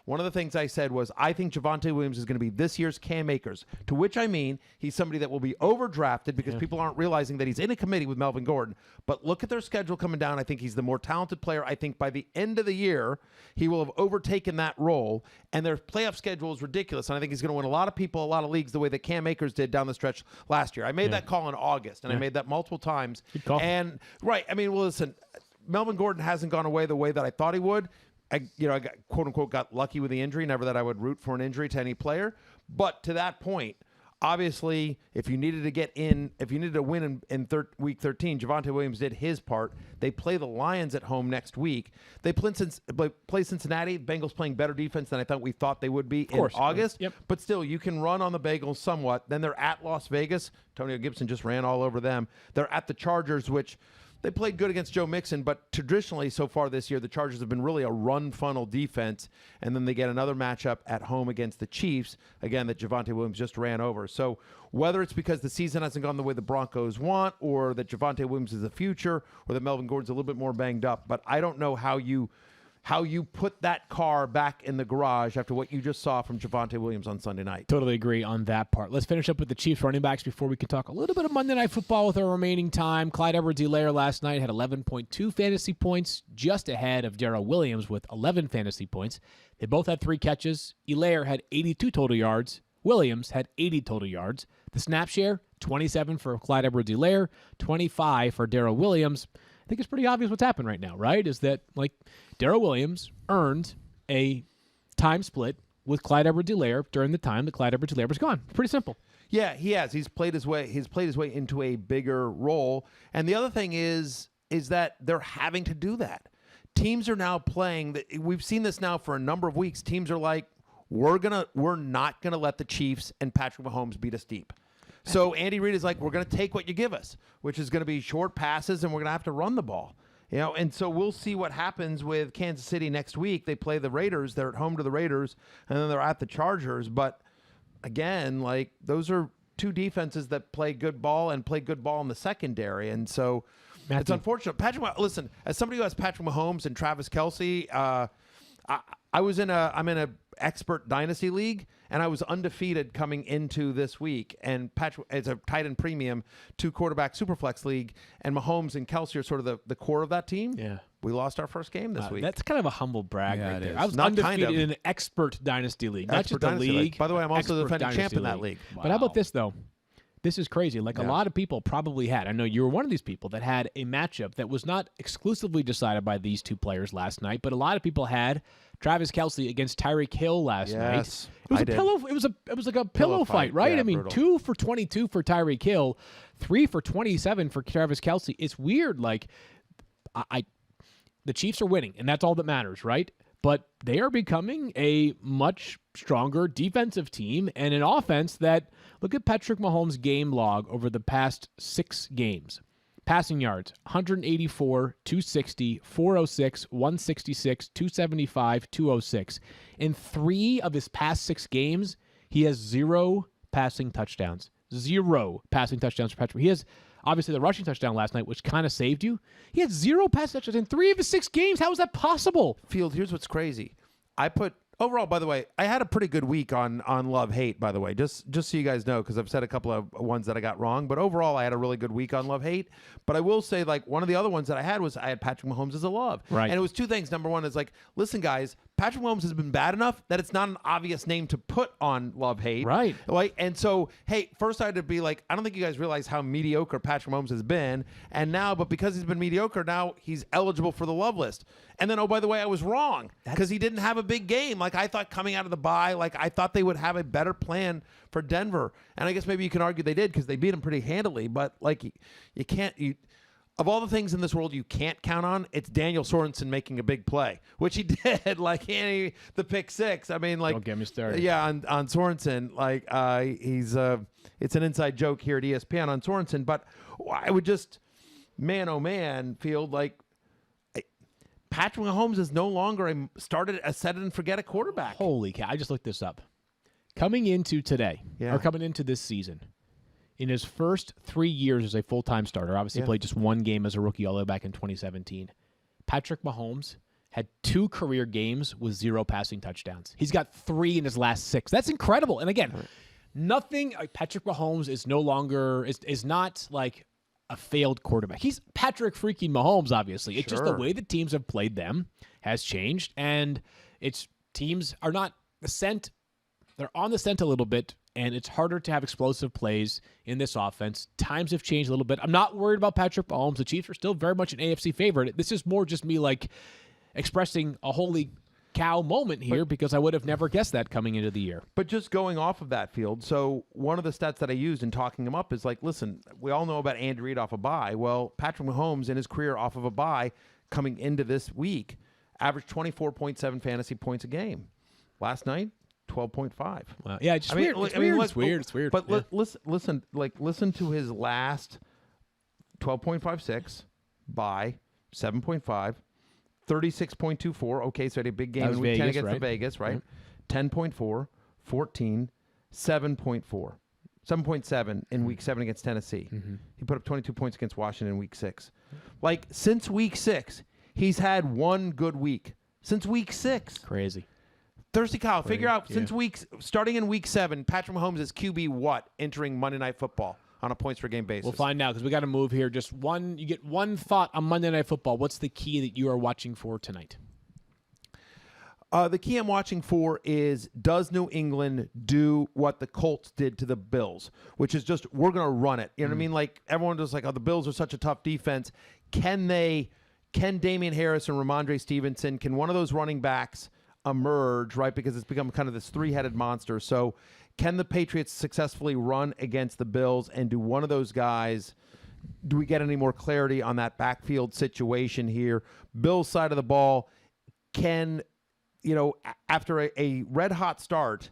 one of the things I said was, I think Javonte Williams is going to be this year's Cam Akers, to which I mean he's somebody that will be overdrafted because people aren't realizing that he's in a committee with Melvin Gordon. But look at their schedule coming down. I think he's the more talented player. I think by the end of the year, he will have overtaken that role, and their playoff schedule is ridiculous. And I think he's going to win a lot of people, a lot of leagues, the way that Cam Akers did down the stretch last year. I made that call in August, and I made that multiple times. Good call. And, right, I mean, well, listen, Melvin Gordon hasn't gone away the way that I thought he would. I got, quote unquote, got lucky with the injury. Never that I would root for an injury to any player. But to that point, obviously, if you needed to get in, if you needed to win in week 13, Javonte Williams did his part. They play the Lions at home next week. They play Cincinnati. Bengals playing better defense than we thought they would be in August. Yep. But still, you can run on the Bengals somewhat. Then they're at Las Vegas. Antonio Gibson just ran all over them. They're at the Chargers, which they played good against Joe Mixon, but traditionally so far this year, the Chargers have been really a run funnel defense. And then they get another matchup at home against the Chiefs, again, that Javonte Williams just ran over. So whether it's because the season hasn't gone the way the Broncos want, or that Javonte Williams is the future, or that Melvin Gordon's a little bit more banged up, but I don't know how you put that car back in the garage after what you just saw from Javonte Williams on Sunday night. Totally agree on that part. Let's finish up with the Chiefs running backs before we can talk a little bit of Monday Night Football with our remaining time. Clyde Edwards-Helaire last night had 11.2 fantasy points, just ahead of Darrell Williams with 11 fantasy points. They both had 3 catches. Helaire had 82 total yards. Williams had 80 total yards. The snap share, 27 for Clyde Edwards-Helaire, 25 for Darrell Williams. I think it's pretty obvious what's happened right now, right? Is that, like, Darrell Williams earned a time split with Clyde Edwards-Helaire during the time that Clyde Edwards-Helaire was gone. Pretty simple. Yeah, he has. He's played his way into a bigger role. And the other thing is that they're having to do that. Teams are now playing. We've seen this now for a number of weeks. Teams are like, we're not gonna let the Chiefs and Patrick Mahomes beat us deep. So Andy Reid is like, we're going to take what you give us, which is going to be short passes, and we're going to have to run the ball. And so we'll see what happens with Kansas City next week. They play the Raiders. They're at home to the Raiders, and then they're at the Chargers. But again, like, those are two defenses that play good ball and play good ball in the secondary. And so it's unfortunate. Listen, as somebody who has Patrick Mahomes and Travis Kelce, I'm in a expert dynasty league, and I was undefeated coming into this week. And Patrick, as a tight end premium 2-quarterback superflex league, and Mahomes and Kelce are sort of the core of that team. Yeah. We lost our first game this week. That's kind of a humble brag right there. is. I was Not undefeated kind of. in an expert dynasty league, not Expert just a dynasty league. By the way, I'm also the expert defending champ dynasty in that league. But how about this, though? This is crazy. Like, a lot of people probably had. I know you were one of these people that had a matchup that was not exclusively decided by these two players last night, but a lot of people had Travis Kelce against Tyreek Hill last night. It was it was like a pillow fight, right? Yeah, I mean, brutal. 2 for 22 for Tyreek Hill, 3 for 27 for Travis Kelce. It's weird. Like, the Chiefs are winning, and that's all that matters, right? But they are becoming a much stronger defensive team and an offense that, look at Patrick Mahomes' game log over the past 6 games. Passing yards, 184, 260, 406, 166, 275, 206. In 3 of his past 6 games, he has 0 passing touchdowns. 0 passing touchdowns for Patrick. He has, obviously, the rushing touchdown last night, which kind of saved you. He had 0 passing touchdowns in 3 of his 6 games. How is that possible? Field, here's what's crazy. Overall, by the way, I had a pretty good week on love-hate, by the way, just so you guys know, because I've said a couple of ones that I got wrong. But overall, I had a really good week on love-hate. But I will say, like, one of the other ones that I had was I had Patrick Mahomes as a love. Right. And it was 2 things. Number one is, like, listen, guys, Patrick Mahomes has been bad enough that it's not an obvious name to put on love-hate. Right. Like, and so, hey, first I had to be like, I don't think you guys realize how mediocre Patrick Mahomes has been. And now, but because he's been mediocre, now he's eligible for the love list. And then, oh, by the way, I was wrong because he didn't have a big game. Like, I thought coming out of the bye, like, I thought they would have a better plan for Denver. And I guess maybe you can argue they did because they beat him pretty handily. But, like, you can't of all the things in this world you can't count on, it's Daniel Sorensen making a big play, which he did, like the pick 6. I mean, like, Don't get me started. Yeah, on Sorensen, like, he's it's an inside joke here at ESPN on Sorensen, but I would just, man, oh man, feel like Patrick Mahomes is no longer a set it and forget a quarterback. Holy cow. I just looked this up. Coming into today, or coming into this season, in his first 3 years as a full-time starter, obviously played just 1 game as a rookie all the way back in 2017, Patrick Mahomes had 2 career games with 0 passing touchdowns. He's got 3 in his last 6. That's incredible. And again, nothing. Patrick Mahomes is no longer is not like a failed quarterback. He's Patrick freaking Mahomes. Obviously, it's just the way the teams have played them has changed, and it's teams are not ascent. They're on the scent a little bit, and it's harder to have explosive plays in this offense. Times have changed a little bit. I'm not worried about Patrick Mahomes. The Chiefs are still very much an AFC favorite. This is more just me like expressing a holy cow moment here because I would have never guessed that coming into the year. But just going off of that field, so one of the stats that I used in talking him up is like, listen, we all know about Andy Reid off a bye. Well, Patrick Mahomes in his career off of a bye coming into this week averaged 24.7 fantasy points a game. Last night, 12.5. Wow. Yeah, it's just weird. It's weird. It's weird. But listen to his last 12.56 by 7.5, 36.24. Okay, so he had a big game in week 10 against the Vegas, right? 10.4, 14, 7.4. 7.7 in week 7 against Tennessee. He put up 22 points against Washington in week 6. Like, since week 6, he's had one good week. Since week 6. Crazy. Thirsty Kyle, figure out starting in week 7, Patrick Mahomes is QB what entering Monday Night Football on a points per game basis? We'll find out because we got to move here. Just one, you get one thought on Monday Night Football. What's the key that you are watching for tonight? The key I'm watching for is, does New England do what the Colts did to the Bills, which is just, we're going to run it. You know what I mean? Like, everyone just like, oh, the Bills are such a tough defense. Can Damian Harris and Ramondre Stevenson, can one of those running backs emerge, right? Because it's become kind of this 3-headed monster. So can the Patriots successfully run against the Bills, and do one of those guys, do we get any more clarity on that backfield situation here? Bills side of the ball, can, after a red-hot start,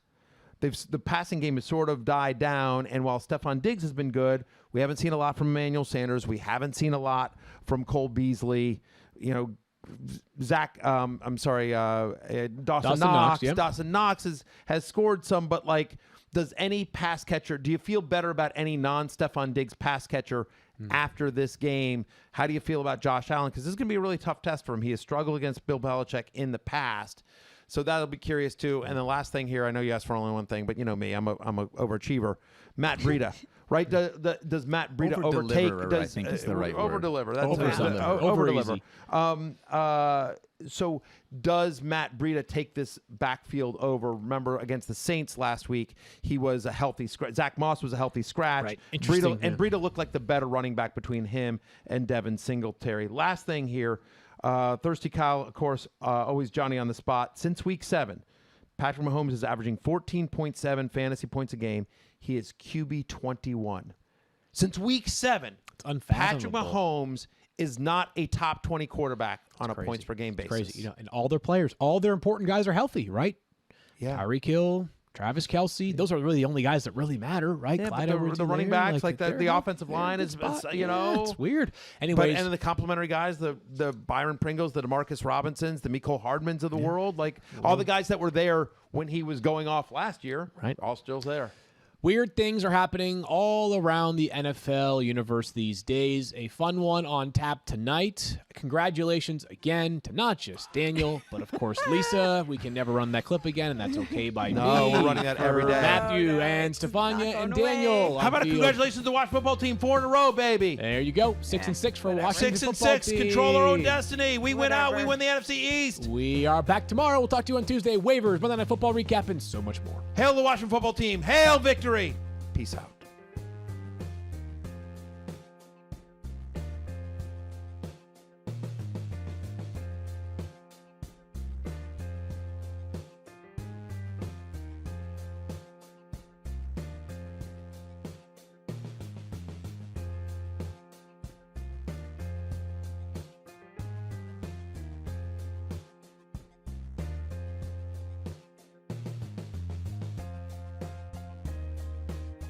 the passing game has sort of died down, and while Stephon Diggs has been good, we haven't seen a lot from Emmanuel Sanders. We haven't seen a lot from Cole Beasley. Dawson Knox. Yep. Dawson Knox has scored some, but like, does any pass catcher, do you feel better about any non-Stephon Diggs pass catcher after this game? How do you feel about Josh Allen? Because this is going to be a really tough test for him. He has struggled against Bill Belichick in the past. So that'll be curious too. And the last thing here, I know you asked for only one thing, but you know me, I'm a overachiever. Matt Breida, right? Does Matt Breida overtake? I think is the right word. Overdeliver. That's overdeliver. So does Matt Breida take this backfield over? Remember, against the Saints last week, he was a healthy scratch. Zach Moss was a healthy scratch. Right. Interesting. Breida looked like the better running back between him and Devin Singletary. Last thing here. Thirsty Kyle, of course, always Johnny on the spot. Since week 7, Patrick Mahomes is averaging 14.7 fantasy points a game. He is QB 21. Since week 7, Patrick Mahomes is not a top 20 quarterback on a points per game basis. Crazy. And all their players, all their important guys are healthy, right? Yeah. Tyreek Hill, Travis Kelce, those are really the only guys that really matter, right? Yeah, Clyde the running backs, like the offensive line is it's weird. Anyways, and then the complimentary guys, the Byron Pringles, the DeMarcus Robinsons, the Mecole Hardmans of the world, like all the guys that were there when he was going off last year, right? All still there. Weird things are happening all around the NFL universe these days. A fun one on tap tonight. Congratulations again to not just Daniel, but of course Lisa. We can never run that clip again, and that's okay by me. No, we're running that every day. Matthew and Stephania and Daniel. How about a congratulations to the Watch Football Team, 4 in a row, baby. There you go. 6-6 for Washington 6-6. Team. Control our own destiny. We win out. We win the NFC East. We are back tomorrow. We'll talk to you on Tuesday. Waivers, Monday Night Football recap, and so much more. Hail the Washington Football Team. Hail victory. Peace out.